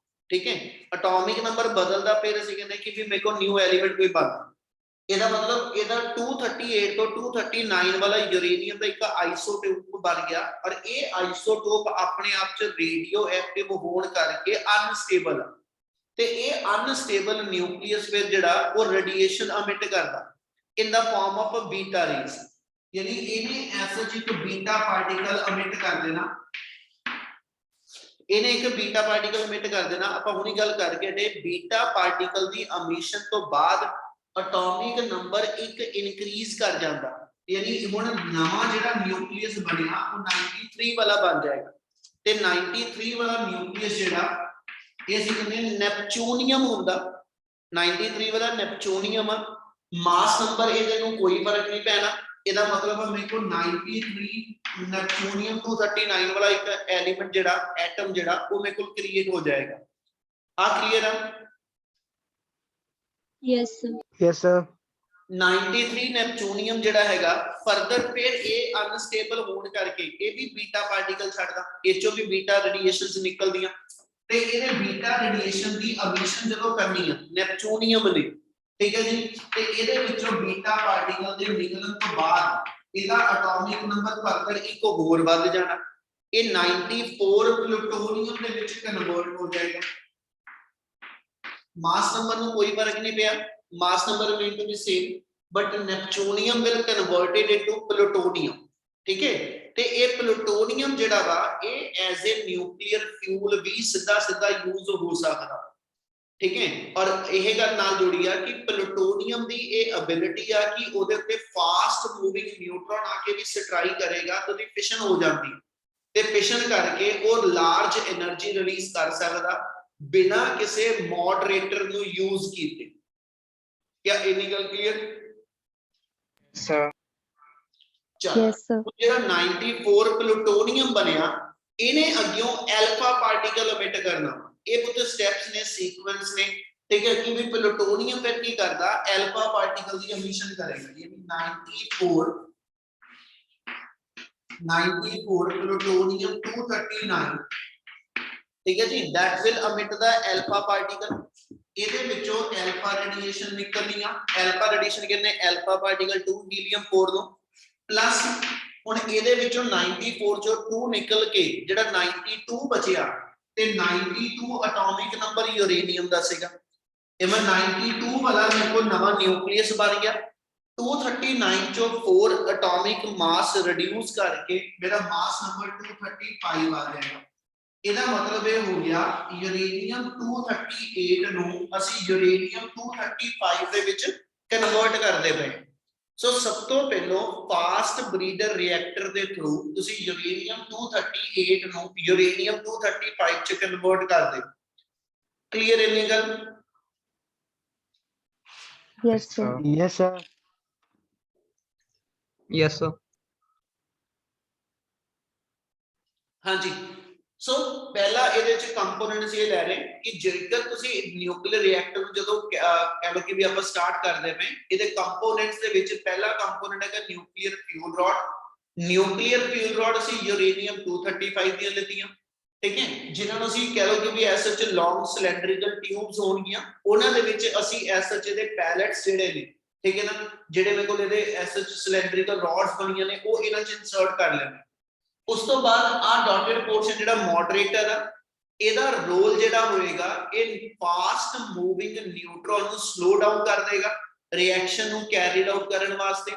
ठीक है। एटॉमिक नंबर बदलदा फिर ਅਸੀਂ ਕਹਿੰਦੇ ਕਿ ਵੀ ਮੇਰੇ ਕੋਲ ਨਿਊ ਐਲੀਮੈਂਟ ਕੋਈ ਬਣ, ਇਹਦਾ ਮਤਲਬ ਇਹਦਾ 238 ਤੋਂ 239 ਵਾਲਾ यूरेनियम ਦਾ ਇੱਕ ਆਈਸੋਟੋਪ ਬਣ ਗਿਆ, ਔਰ ਇਹ ਆਈਸੋਟੋਪ ਆਪਣੇ ਆਪ ਚ ਰੇਡੀਓ ਐਕਟਿਵ ਹੋਣ ਕਰਕੇ ਅਨਸਟੇਬਲ ਆ, ਤੇ ਇਹ ਅਨਸਟੇਬਲ ਨਿਊਕਲੀਅਸ ਫਿਰ ਜਿਹੜਾ ਉਹ ਰੇਡੀਏਸ਼ਨ ਅਮਿਟ ਕਰਦਾ in the form of a beta rays, यानी ਇਹਨੇ ਐਸਾ ਇੱਕ ਬੀਟਾ ਪਾਰਟੀਕਲ ਅਮਿਟ ਕਰ ਦੇਣਾ, ਇਹਨੇ ਇੱਕ ਬੀਟਾ ਪਾਰਟੀਕਲ ਇਮਿਟ ਕਰ ਦੇਣਾ। ਆਪਾਂ ਹੁਣੀ ਗੱਲ ਕਰਕੇ ਹਟੇ, ਬੀਟਾ ਪਾਰਟੀਕਲ ਦੀ ਐਮਿਸ਼ਨ ਤੋਂ ਬਾਅਦ ਐਟੋਮਿਕ ਨੰਬਰ ਇੱਕ ਇਨਕਰੀਜ਼ ਕਰ ਜਾਂਦਾ, ਯਾਨੀ ਹੁਣ ਨਵਾਂ ਜਿਹੜਾ ਨਿਊਕਲੀਅਸ ਬਣਿਆ ਉਹ 93 ਵਾਲਾ ਬਣ ਜਾਏਗਾ। ਤੇ 93 ਵਾਲਾ ਨਿਊਕਲੀਅਸ ਜਿਹੜਾ ਇਹ ਅਸੀਂ ਕਹਿੰਦੇ ਨੈਪਚੂਨੀਅਮ ਹੁੰਦਾ, 93 ਵਾਲਾ ਨੈਪਚੂਨੀਅਮ। ਮਾਸ ਨੰਬਰ ਇਹਦੇ ਨੂੰ ਕੋਈ ਫਰਕ ਨਹੀਂ ਪੈਣਾ, ਇਹਦਾ ਮਤਲਬ ਹੈ ਮੇਰੇ ਕੋਲ 93 ਨੈਪਚੂਨੀਅਮ 239 ਵਾਲਾ ਇੱਕ ਐਲੀਮੈਂਟ ਜਿਹੜਾ ਐਟਮ ਜਿਹੜਾ ਉਹ ਮੇਰੇ ਕੋਲ ਕ੍ਰੀਏਟ ਹੋ ਜਾਏਗਾ। ਆ ਕਲੀਅਰ ਆ? Yes, sir. Yes, sir. 93 ਨੈਪਚੂਨੀਅਮ ਜਿਹੜਾ ਹੈਗਾ ਫਰਦਰ ਫਿਰ ਇਹ ਅਨਸਟੇਬਲ ਹੋਣ ਕਰਕੇ ਇਹ ਵੀ ਬੀਟਾ ਪਾਰਟੀਕਲ ਛੱਡਦਾ, ਇਹ ਚੋਂ ਵੀ ਬੀਟਾ ਰੇਡੀਏਸ਼ਨਸ ਨਿਕਲਦੀਆਂ ਤੇ ਇਹਦੇ ਬੀਟਾ ਰੇਡੀਏਸ਼ਨ ਦੀ ਐਮਿਸ਼ਨ ਜਦੋਂ ਕਰਨੀ ਆ ਨੈਪਚੂਨੀਅਮ ਨੇ, ਠੀਕ ਹੈ ਜੀ, ਤੇ ਇਹਦੇ ਵਿੱਚੋਂ ਬੀਟਾ ਪਾਰਟੀਕਲ ਦੇ ਨਿਕਲਣ ਤੋਂ ਬਾਅਦ ਇਹਦਾ ਐਟੋਮਿਕ ਨੰਬਰ ਫਰਦਰ ਇੱਕ ਹੋਰ ਵੱਧ ਜਾਣਾ, ਇਹ 94 ਪਲੂਟੋਨੀਅਮ ਦੇ ਵਿੱਚ ਕਨਵਰਟ ਹੋ ਜਾਏਗਾ। ਮਾਸ ਨੰਬਰ ਨੂੰ ਕੋਈ ਫਰਕ ਨਹੀਂ ਪਿਆ, mass number remain to be same but neptunium will converted into plutonium, ठीक है। ਤੇ ਇਹ ਪਲੂਟੋਨੀਅਮ ਜਿਹੜਾ ਵਾ ਇਹ ਐਜ਼ ਅ ਨਿਊਕਲੀਅਰ ਫਿਊਲ ਵੀ ਸਿੱਧਾ ਸਿੱਧਾ ਯੂਜ਼ ਹੋ ਸਕਦਾ, ਠੀਕ ਹੈ। ਔਰ ਇਹ ਗੱਲ ਨਾਲ ਜੁੜੀ ਆ ਕਿ ਪਲੂਟੋਨੀਅਮ ਦੀ ਇਹ ਐਬਿਲਿਟੀ ਆ ਕਿ ਉਹਦੇ ਉੱਤੇ ਫਾਸਟ ਮੂਵਿੰਗ ਨਿਊਟਰੋਨ ਆ ਕੇ ਵੀ ਸਟ੍ਰਾਈਕ ਕਰੇਗਾ ਤਾਂ ਉਹਦੀ ਫਿਸ਼ਨ ਹੋ ਜਾਂਦੀ ਤੇ ਫਿਸ਼ਨ ਕਰਕੇ ਉਹ ਲਾਰਜ એનર્ਜੀ ਰਿਲੀਜ਼ ਕਰ ਸਕਦਾ ਬਿਨਾਂ ਕਿਸੇ ਮੋਡਰੇਟਰ ਨੂੰ ਯੂਜ਼ ਕੀਤੇ। क्या इतनी गल क्लियर? sir Yes, sir. ਜਿਹੜਾ 94 ਪਲੂਟੋਨੀਅਮ ਬਣਿਆ ਇਹਨੇ ਅੱਗਿਓਂ ਐਲਫਾ ਪਾਰਟੀਕਲ ਇਮਿਟ ਕਰਨਾ। ਇਹ ਕੁਝ ਸਟੈਪਸ ਨੇ, ਸੀਕੁਐਂਸ ਨੇ, ਠੀਕ ਹੈ, ਕਿ ਵੀ ਪਲੂਟੋਨੀਅਮ ਫਿਰ ਕੀ ਕਰਦਾ, ਐਲਫਾ ਪਾਰਟੀਕਲ ਦੀ ਐਮਿਸ਼ਨ ਕਰੇਗਾ। ਯਾਨੀ 94 ਪਲੂਟੋਨੀਅਮ 239, ਠੀਕ ਹੈ ਜੀ, that will emit the alpha particle। ਇਹਦੇ ਵਿੱਚੋਂ ਐਲਫਾ ਰੇਡੀਏਸ਼ਨ ਨਿਕਲਣੀ ਆ, ਐਲਫਾ ਰੇਡੀਏਸ਼ਨ ਕਹਿੰਦੇ ਐਲਫਾ ਪਾਰਟੀਕਲ 2 ਹੀਲੀਅਮ 4 ਨੂੰ ਪਲੱਸ ਹੁਣ ਇਹਦੇ ਵਿੱਚੋਂ 94 ਚੋਂ 2 ਨਿਕਲ ਕੇ ਜਿਹੜਾ 92 ਬਚਿਆ ਤੇ 92 ਐਟੋਮਿਕ ਨੰਬਰ ਯੂਰੇਨੀਅਮ ਦਾ ਸੀਗਾ। ਇਹ ਮੈਂ 92 ਵਾਲਾ ਮੇਰੇ ਕੋਲ ਨਵਾਂ ਨਿਊਕਲੀਅਸ ਬਣ ਗਿਆ। 239 ਚੋਂ 4 ਐਟੋਮਿਕ ਮਾਸ ਰਿਡਿਊਸ ਕਰਕੇ ਮੇਰਾ ਮਾਸ ਨੰਬਰ 235 ਆ ਜਾਏਗਾ। ਇਹਦਾ ਮਤਲਬ ਇਹ ਹੋ ਗਿਆ ਯੂਰੇਨੀਅਮ 238 ਨੂੰ ਅਸੀਂ ਯੂਰੇਨੀਅਮ 235 ਦੇ ਵਿੱਚ ਕਨਵਰਟ ਕਰਦੇ ਪਏ। ਸੋ ਸਭ ਤੋਂ ਪਹਿਲਾਂ ਫਾਸਟ ਬਰੀਡਰ ਰਿਐਕਟਰ ਦੇ ਥਰੂ ਤੁਸੀਂ ਯੂਰੇਨੀਅਮ 238 ਨੂੰ ਯੂਰੇਨੀਅਮ 235 ਚ ਕਨਵਰਟ ਕਰ ਦਿਓ। ਕਲੀਅਰ ਹੈ ਇਹ ਗੱਲ? Yes, sir. Yes, sir. Yes, sir. ਹਾਂਜੀ। ਸੋ ਪਹਿਲਾ ਇਹਦੇ ਚ ਕੰਪੋਨੈਂਟਸ ਇਹ ਲੈ ਰਹੇ ਕਿ ਜੇਕਰ ਤੁਸੀਂ ਨਿਊਕਲੀਅਰ ਰਿਐਕਟਰ ਨੂੰ ਜਦੋਂ ਕਹ ਲਓ ਕਿ ਵੀ ਆਪਾਂ ਸਟਾਰਟ ਕਰਦੇ ਪਏ, ਇਹਦੇ ਕੰਪੋਨੈਂਟਸ ਦੇ ਵਿੱਚ ਪਹਿਲਾ ਕੰਪੋਨੈਂਟ ਹੈਗਾ ਨਿਊਕਲੀਅਰ ਫਿਊਲ ਰੌਡ। ਨਿਊਕਲੀਅਰ ਫਿਊਲ ਰੌਡ ਅਸੀਂ ਯੂਰੇਨੀਅਮ 235 ਦੀਆਂ ਲਿੱਤੀਆਂ, ਠੀਕ ਹੈ, ਜਿਨ੍ਹਾਂ ਨੂੰ ਅਸੀਂ ਕਹ ਲਓ ਕਿ ਵੀ ਐਸ ਸੱਚ ਲੌਂਗ ਸਿਲੈਂਡਰੀਕਲ ਟਿਊਬਸ ਹੋਣਗੀਆਂ, ਉਹਨਾਂ ਦੇ ਵਿੱਚ ਅਸੀਂ ਐਸ ਸੱਚ ਇਹਦੇ ਪੈਲੇਟਸ ਜਿਹੜੇ ਨੇ, ਠੀਕ ਹੈ ਨਾ, ਜਿਹੜੇ ਮੇਰੇ ਕੋਲ ਇਹਦੇ ਐਸ ਸੱਚ ਸਿਲੈਂਡਰੀਕਲ ਰੌਡਸ ਬਣੀਆਂ ਨੇ ਉਹ ਇਹਨਾਂ ਚ ਇਨਸਰਟ ਕਰ ਲੈਣੇ। ਉਸ ਤੋਂ ਬਾਅਦ ਆ ਡਾਟਡ ਪੋਰਸ਼ਨ ਜਿਹੜਾ ਮੋਡਰੇਟਰ ਆ, ਇਹਦਾ ਰੋਲ ਜਿਹੜਾ ਹੋਏਗਾ ਇਹ ਫਾਸਟ ਮੂਵਿੰਗ ਨਿਊਟਰੋਨ ਨੂੰ ਸਲੋ ਡਾਊਨ ਕਰ ਦੇਗਾ ਰਿਐਕਸ਼ਨ ਨੂੰ ਕੈਰੀਡ ਆਊਟ ਕਰਨ ਵਾਸਤੇ,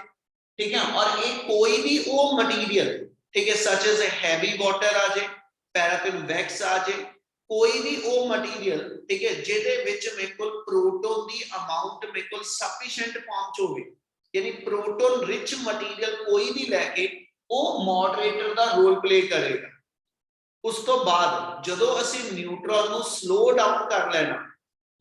ਠੀਕ ਹੈ। ਔਰ ਇਹ ਕੋਈ ਵੀ ਉਹ ਮਟੀਰੀਅਲ, ਠੀਕ ਹੈ, ਸੱਚ ਐਜ਼ ਹੈਵੀ ਵਾਟਰ ਆ ਜੇ, ਪੈਰਾਫਿਨ ਵੈਕਸ ਆ ਜੇ, ਕੋਈ ਵੀ ਉਹ ਮਟੀਰੀਅਲ, ਠੀਕ ਹੈ, ਜਿਹਦੇ ਵਿੱਚ ਮੇਰੇ ਕੋਲ ਪ੍ਰੋਟੋਨ ਦੀ ਅਮਾਉਂਟ ਮੇਰੇ ਕੋਲ ਸਫੀਸ਼ੀਐਂਟ ਫਾਰਮ ਚ ਹੋਵੇ, ਯਾਨੀ ਪ੍ਰੋਟੋਨ ਰਿਚ ਮਟੀਰੀਅਲ ਕੋਈ ਵੀ ਲੈ ਕੇ ਉਹ ਮੋਡਰੇਟਰ ਦਾ ਰੋਲ ਪਲੇ ਕਰੇਗਾ। ਉਸ ਤੋਂ ਬਾਅਦ ਜਦੋਂ ਅਸੀਂ ਨਿਊਟਰੋਨ ਨੂੰ ਸਲੋ ਡਾਊਨ ਕਰ ਲੈਣਾ,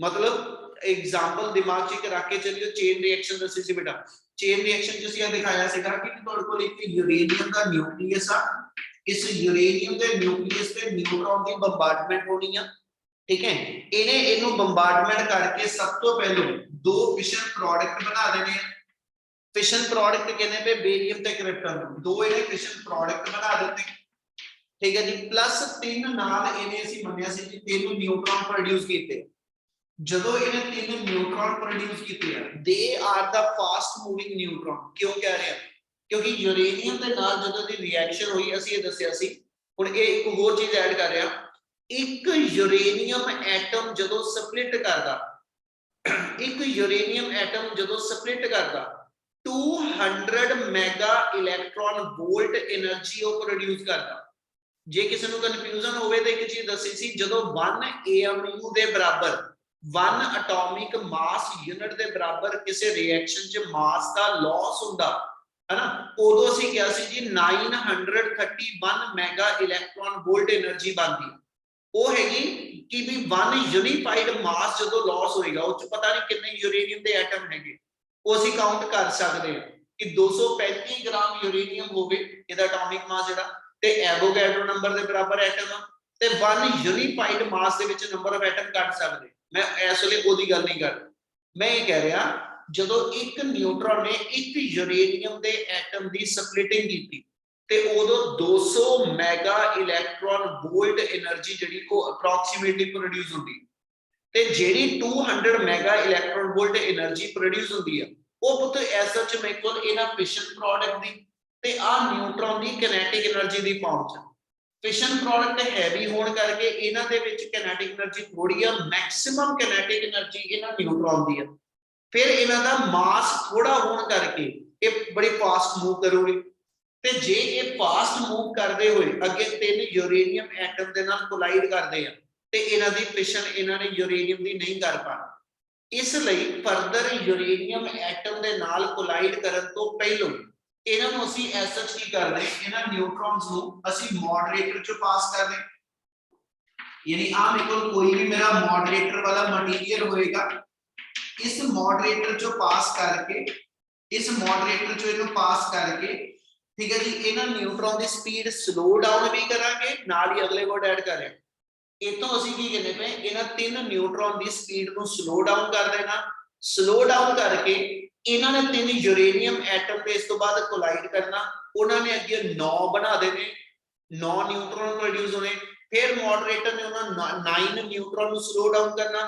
ਮਤਲਬ ਐਗਜ਼ਾਮਪਲ ਦਿਮਾਗ 'ਚ ਰੱਖ ਕੇ ਚੱਲਿਓ, ਚੇਨ ਰਿਐਕਸ਼ਨ ਦੱਸੀ ਸੀ ਬੇਟਾ, ਚੇਨ ਰਿਐਕਸ਼ਨ ਜਿਸ ਇਹ ਦਿਖਾਇਆ ਸੀਗਾ ਕਿ ਤੁਹਾਡੇ ਕੋਲ ਇੱਕ ਯੂਰੇਨੀਅਮ ਦਾ ਨਿਊਕਲੀਅਸ ਆ, ਇਸ ਯੂਰੇਨੀਅਮ ਦੇ ਨਿਊਕਲੀਅਸ ਤੇ ਨਿਊਟਰੋਨ ਦੀ ਬੰਬਾਰਡਮੈਂਟ ਹੋਣੀ ਆ, ਠੀਕ ਹੈ। ਇਹਨੂੰ ਬੰਬਾਰਡਮੈਂਟ ਕਰਕੇ ਸਭ ਤੋਂ ਪਹਿਲਾਂ ਦੋ ਫਿਸ਼ਨ ਪ੍ਰੋਡਕਟ ਬਣਾ ਦੇਣੇ ਆ। ਫਿਸ਼ਨ ਪ੍ਰੋਡਕਟ ਕਹਿੰਦੇ ਪਏ ਬੇਰੀਅਮ ਤੇ ਕ੍ਰਿਪਟਨ ਨੂੰ, ਦੋ ਇਹਨੇ ਫਿਸ਼ਨ ਪ੍ਰੋਡਕਟ ਬਣਾ ਦਿੱਤੇ, ਠੀਕ ਹੈ ਜੀ। ਪਲੱਸ 3 ਨਾਲ ਇਹਨੇ ਅਸੀਂ ਮੰਨਿਆ ਸੀ ਕਿ 3 ਨਿਊਟਰੋਨ ਪ੍ਰੋਡਿਊਸ ਕੀਤੇ। ਜਦੋਂ ਇਹਨੇ 3 ਨਿਊਟਰੋਨ ਪ੍ਰੋਡਿਊਸ ਕੀਤੇ ਆ, they are the fast moving neutron. ਕਿਉਂ ਕਹਿ ਰਹੇ ਆ? ਕਿਉਂਕਿ ਯੂਰੇਨੀਅਮ ਦੇ ਨਾਲ ਜਦੋਂ ਦੀ ਰਿਐਕਸ਼ਨ ਹੋਈ ਅਸੀਂ ਇਹ ਦੱਸਿਆ ਸੀ। ਹੁਣ ਇਹ ਇੱਕ ਹੋਰ ਚੀਜ਼ ਐਡ ਕਰ ਰਿਹਾ, ਇੱਕ ਯੂਰੇਨੀਅਮ ਐਟਮ ਜਦੋਂ ਸਪਲਿਟ ਕਰਦਾ, ਇੱਕ ਯੂਰੇਨੀਅਮ ਐਟਮ ਜਦੋਂ ਸਪਲਿਟ ਕਰਦਾ 200 ਮੈਗਾ ਇਲੈਕਟ੍ਰੋਨ ਵੋਲਟ એનર્ਜੀ ਉਹ ਪ੍ਰੋਡਿਊਸ ਕਰਦਾ। जे किसी को कन्फ्यूजन होवे तो एक चीज दसी सी, जदों 1 AMU दे बराबर 1 एटॉमिक मास यूनिट दे बराबर किसी रिएक्शन च मास का लॉस हुंदा है ना, उदों असीं क्या सी जी 931 मैगा इलैक्ट्रॉन वोल्ट एनर्जी बनदी, वो हैगी कि भी 1 यूनिफाइड मास जो लॉस होएगा उस पता नहीं कितने यूरेनियम के एटम हैगे, वो असीं काउंट कर सकते हैं कि 235 ग्राम यूरेनियम होवे इहदा एटॉमिक मास जिहड़ा ते एवोगैड्रो नंबर के बराबर एटम ते 1 unified mass they which number of atom cut सकदे। मैं इस वेले ओदी गल नहीं कर, मैं ये कह रहा जदों एक न्यूट्रॉन ने एक यूरेनियम के एटम की स्प्लिटिंग की ते उदों 200 मैगा इलैक्ट्रॉन वोल्ट एनर्जी जिहड़ी को अप्रॉक्सीमेटली प्रोड्यूस होंदी ते जिहड़ी 200 mega electron volt energy produce होंदी है वो पुत एज सच मेरे कोल इना फिशन प्रोडक्ट दी ते आ न्यूट्रॉन की किनेटिक एनर्जी की पहुंच, फिशन प्रोडक्ट हैवी होने करके इन्हां दे विच किनेटिक एनर्जी थोड़ी है, मैक्सिमम किनेटिक एनर्जी इन्हां न्यूट्रॉन दी है, फिर इन्हां दा मास थोड़ा होने करके ये बड़ी फास्ट मूव करोगे ते जे ये फास्ट मूव करते हुए अगे 3 यूरेनियम एटम दे नाल कोलाइड करते हैं ते इन्हां दी फिशन इन्हां ने यूरेनियम दी नहीं कर पाना, इसलिए फर्दर यूरेनियम एटम दे नाल कोलाइड करन तो पहलों इन्हां नूं असीं एज सच की करदे इन्हां न्यूट्रॉन्स नूं असीं मॉडरेटर चों पास करदे, यानी आ मेरे कोल कोई भी मेरा मॉडरेटर वाला मटीरियल होएगा, इस मॉडरेटर चों पास करके इस मॉडरेटर चों इहनूं पास करके ठीक है जी इन्हां न्यूट्रॉन की स्पीड स्लो डाउन भी करांगे नाल ही अगले वर्ड ऐड करें इतों असीं की कहने पे इन्हां 3 न्यूट्रॉन की स्पीड को स्लो डाउन कर देना, स्लो डाउन करके इन्हां ने 3 यूरेनियम एटम पे इस तो बाद कोलाइड करना, उन्होंने अगे 9 बना देने, 9 न्यूट्रॉन प्रोड्यूस होने, फिर मॉडरेटर ने उन्होंने 9 न्यूट्रॉन को स्लो डाउन करना,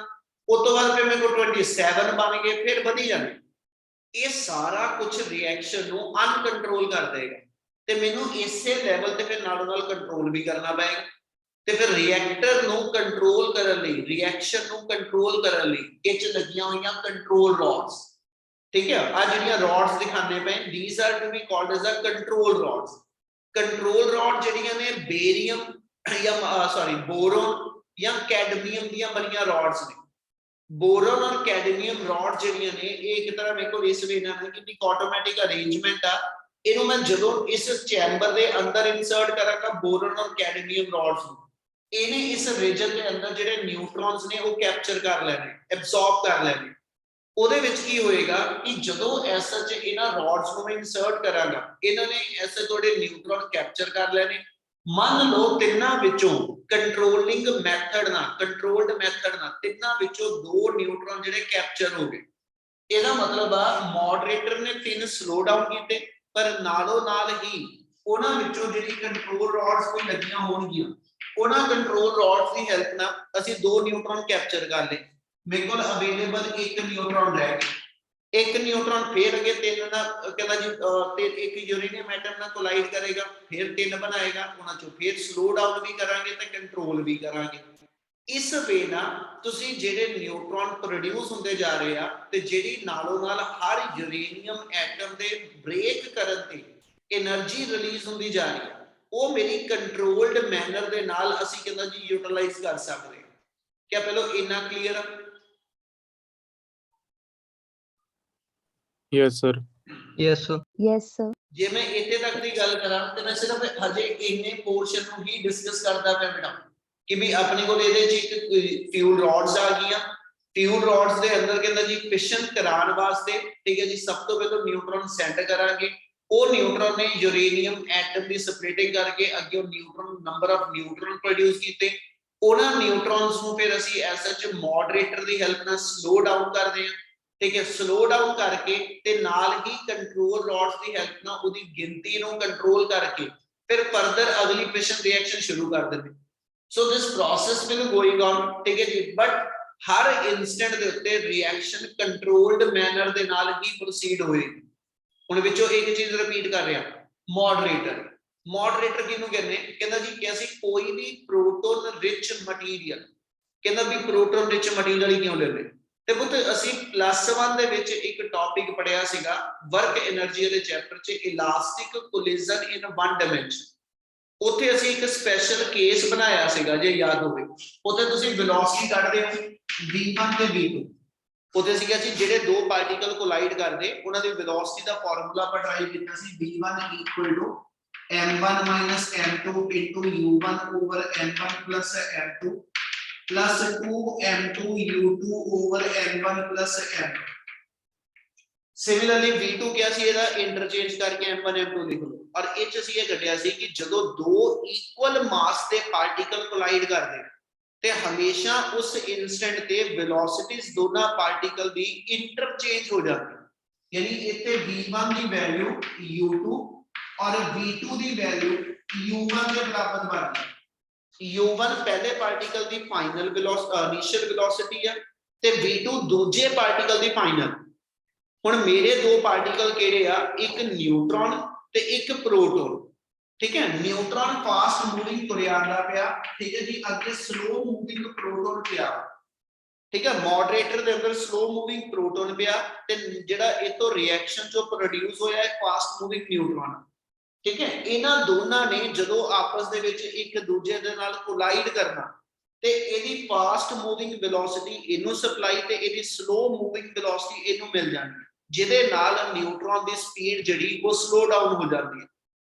उस तो बाद फिर मेरे को 27 बन गए, फिर बढ़ी जाने, ये सारा कुछ रिएक्शन को अनकंट्रोल कर देगा ते मैनू इसे लेवल ते फिर नालों नाल कंट्रोल भी करना पेगा ते फिर रिएक्टर नु कंट्रोल करन लई रिएक्शन नु कंट्रोल करन लई इच लगियां होईयां कंट्रोल रॉड्स, ठीक है आ जिहड़ियां रॉड्स दिखाने पे these are to be called as a control rods, control rod जिहड़ियां ने बेरियम या सॉरी बोरोन या कैडमियम दियां बनियां रॉड्स ने, बोरोन और कैडमियम रॉड जिहड़ियां ने एक तरह मेरे को इस वे ना है कि ऑटोमेटिक अरेंजमेंट आ, इनु मैं जदों इस चैम्बर दे अंदर इंसर्ट करांगा बोरोन और कैडमियम रॉड्स नूं इन्हें इस रीजन के अंदर जिहड़े न्यूट्रॉन्स ने वो कैप्चर कर लेने, एब्सॉर्ब कर लेने, ਉਹਦੇ ਵਿੱਚ ਕੀ ਹੋਏਗਾ ਕਿ ਜਦੋਂ ਐਸਾ ਚ ਇਹਨਾਂ ਰॉड्स ਨੂੰ ਮੈਂ ਇਨਸਰਟ ਕਰਾਂਗਾ ਇਹਨਾਂ ਨੇ ਐਸੇ ਥੋੜੇ ਨਿਊਟਰੋਨ ਕੈਪਚਰ ਕਰ ਲੈਣੇ, ਮੰਨ ਲਓ ਤਿੰਨਾਂ ਵਿੱਚੋਂ ਕੰਟਰੋਲਿੰਗ ਮੈਥਡ ਨਾਲ ਕੰਟਰੋਲਡ ਮੈਥਡ ਨਾਲ ਤਿੰਨਾਂ ਵਿੱਚੋਂ 2 ਨਿਊਟਰੋਨ ਜਿਹੜੇ ਕੈਪਚਰ ਹੋ ਗਏ, ਇਹਦਾ ਮਤਲਬ ਆ ਮੋਡਰੇਟਰ ਨੇ 3 ਸਲੋ ਡਾਊਨ ਕੀਤੇ ਪਰ ਨਾਲੋਂ ਨਾਲ ਹੀ ਉਹਨਾਂ ਵਿੱਚੋਂ ਜਿਹੜੀ ਕੰਟਰੋਲ ਰॉड्स ਕੋਈ ਲੱਗੀਆਂ ਹੋਣਗੀਆਂ ਉਹਨਾਂ ਕੰਟਰੋਲ ਰॉड्स ਦੀ ਹੈਲਪ ਨਾਲ ਅਸੀਂ 2 ਨਿਊਟਰੋਨ ਕੈਪਚਰ ਕਰ ਲਏ, मेरे को अवेलेबल एक न्यूट्रॉन रह गया, एक न्यूट्रॉन फिर अगे 3 ना कहना जी एक यूरेनियम एटम ना कोलाइड करेगा फिर 3 बनाएगा उन्हां चों फिर स्लो डाउन भी करांगे ते कंट्रोल भी करांगे, इस वे ना तुसी जेडे न्यूट्रॉन प्रोड्यूस होंदे जा रहे आ ते जेडी नालों नाल हर यूरेनियम एटम दे ब्रेक करन ते एनर्जी रिलीज होंदी जा रही है वो मेरी कंट्रोल्ड मैनर दे नाल असी कहना जी यूटिलाइज कर सकते हैं, क्या पहले इतना क्लियर है? Yes, sir. Yes, sir. Yes, sir. जे मैं इत्थे तक दी गल करा ते मैं सिर्फ हजे इन्ने पोर्शन ਨੂੰ ही डिस्कस करदा पिया बेटा कि भी अपने को ਇਹਦੇ ਚ ਇੱਕ फ्यूल रॉड्स आ गईਆਂ, फ्यूल रॉड्स ਦੇ ਅੰਦਰ ਕਹਿੰਦਾ ਜੀ ਫਿਸ਼ਨ ਕਰਾਉਣ ਵਾਸਤੇ ਠੀਕ ਹੈ ਜੀ ਸਭ ਤੋਂ ਪਹਿਲਾਂ ਨਿਊਟਰੋਨ ਸੈਂਡ ਕਰਾਂਗੇ, ਉਹ ਨਿਊਟਰੋਨ ਨੇ ਯੂਰੇਨੀਅਮ ਐਟਮ ਦੀ ਸਪਲਿਟਿੰਗ ਕਰਕੇ ਅੱਗੇ ਉਹ ਨਿਊਟਰੋਨ ਨੰਬਰ ਆਫ ਨਿਊਟਰੋਨ ਪ੍ਰੋਡਿਊਸ ਕੀਤੇ, ਉਹਨਾਂ ਨਿਊਟਰੋਨਸ ਨੂੰ ਫਿਰ ਅਸੀਂ ਐਸ ਸੱਚ ਮੋਡਰੇਟਰ ਦੀ ਹੈਲਪ ਨਾਲ ਸਲੋ ਡਾਊਨ ਕਰਦੇ ਹਾਂ, ठीक है स्लो डाउन करके ते नाल ही कंट्रोल रॉड्स की हेल्प ना उदी गिनती नु कंट्रोल करके फिर फर्दर अगली फिशन रिएक्शन शुरू कर देंगे, so this process will going on ठीक है जी, बट हर इंस्टेंट दे उत्ते रिएक्शन कंट्रोल्ड मैनर दे नाल ही प्रोसीड होएगी। हुण विचों एक चीज रिपीट कर रहा मॉडरेटर, मॉडरेटर किहनूं कहंदे कहंदा जी कि असीं कोई भी प्रोटोन रिच मटीरियल कहंदा भी प्रोटोन रिच मटीरियल क्यों लेंदे ਤੇ ਪੁੱਤ ਅਸੀਂ +1 ਦੇ ਵਿੱਚ ਇੱਕ ਟੌਪਿਕ ਪੜਿਆ ਸੀਗਾ ਵਰਕ એનર્ਜੀ ਦੇ ਚੈਪਟਰ 'ਚ ਇਲਾਸਟਿਕ ਕੋਲਿਜ਼ਨ ਇਨ 1 ਡਾਈਮੈਂਸ਼ਨ, ਉੱਥੇ ਅਸੀਂ ਇੱਕ ਸਪੈਸ਼ਲ ਕੇਸ ਬਣਾਇਆ ਸੀਗਾ, ਜੇ ਯਾਦ ਹੋਵੇ। ਉੱਥੇ ਤੁਸੀਂ ਵੈਲੋਸਿਟੀ ਕੱਢਦੇ ਹੋ v1 ਤੇ v2। ਉੱਥੇ ਸੀਗਾ ਜੀ ਜਿਹੜੇ ਦੋ ਪਾਰਟੀਕਲ ਕੋਲਾਈਡ ਕਰਦੇ ਉਹਨਾਂ ਦੀ ਵੈਲੋਸਿਟੀ ਦਾ ਫਾਰਮੂਲਾ ਆਪਾਂ ਟਰਾਈ ਕੀਤਾ ਸੀ, v1 m1 m2 u1 over m1 plus m2 plus 2m2 u2 over m1 plus m2। Similarly v2 क्या सी ਇਹਦਾ ਇੰਟਰਚੇਂਜ ਕਰਕੇ m1 m2 ਲਿਖ ਲਓ। ਔਰ ਇਹ ਚ ਅਸੀਂ ਇਹ ਕੱਢਿਆ ਸੀ ਕਿ ਜਦੋਂ ਦੋ ਇਕੁਅਲ ਮਾਸ ਦੇ ਪਾਰਟੀਕਲ ਕੋਲਾਈਡ ਕਰਦੇ ਤੇ ਹਮੇਸ਼ਾ ਉਸ ਇਨਸਟੈਂਟ ਤੇ ਵੈਲੋਸਿਟੀਜ਼ ਦੋਨਾਂ ਪਾਰਟੀਕਲ ਦੀ ਇੰਟਰਚੇਂਜ ਹੋ ਜਾਂਦੀ। ਯਾਨੀ ਇੱਥੇ v1 ਦੀ ਵੈਲਿਊ u2 ਔਰ v2 ਦੀ ਵੈਲਿਊ u1 ਦੇ ਬਰਾਬਰ ਬਣਦੀ। u1 ਪਹਿਲੇ ਪਾਰਟੀਕਲ ਦੀ ਫਾਈਨਲ ਵੈਲੋਸਿਟੀ ਇਨੀਸ਼ੀਅਲ ਵੈਲੋਸਿਟੀ ਹੈ ਤੇ v2 ਦੂਜੇ ਪਾਰਟੀਕਲ ਦੀ ਫਾਈਨਲ। ਹੁਣ ਮੇਰੇ ਦੋ ਪਾਰਟੀਕਲ ਕਿਹੜੇ ਆ, ਇੱਕ ਨਿਊਟ੍ਰੋਨ ਤੇ ਇੱਕ ਪ੍ਰੋਟੋਨ। ठीक है, न्यूट्रॉन फास्ट मूविंग तुरिया आंदा पिया, ठीक है जी, अगे स्लो मूविंग प्रोटॉन पिया, ठीक है, मॉडरेटर दे अंदर स्लो मूविंग प्रोटॉन पिया ते जेड़ा ए तो रिएक्शन जो प्रोड्यूस होया है फास्ट मूविंग न्यूट्रॉन, ठीक है। इन्हां दोनां ने जदों आपस दे विच एक दूजे दे नाल कोलाइड करना ते एदी फास्ट मूविंग वेलोसिटी इनू सप्लाई ते एदी स्लो मूविंग वेलोसिटी इनू मिल जांदी, जिहदे नाल न्यूट्रॉन दी स्पीड जिहड़ी वो स्लो डाउन हो जाती है।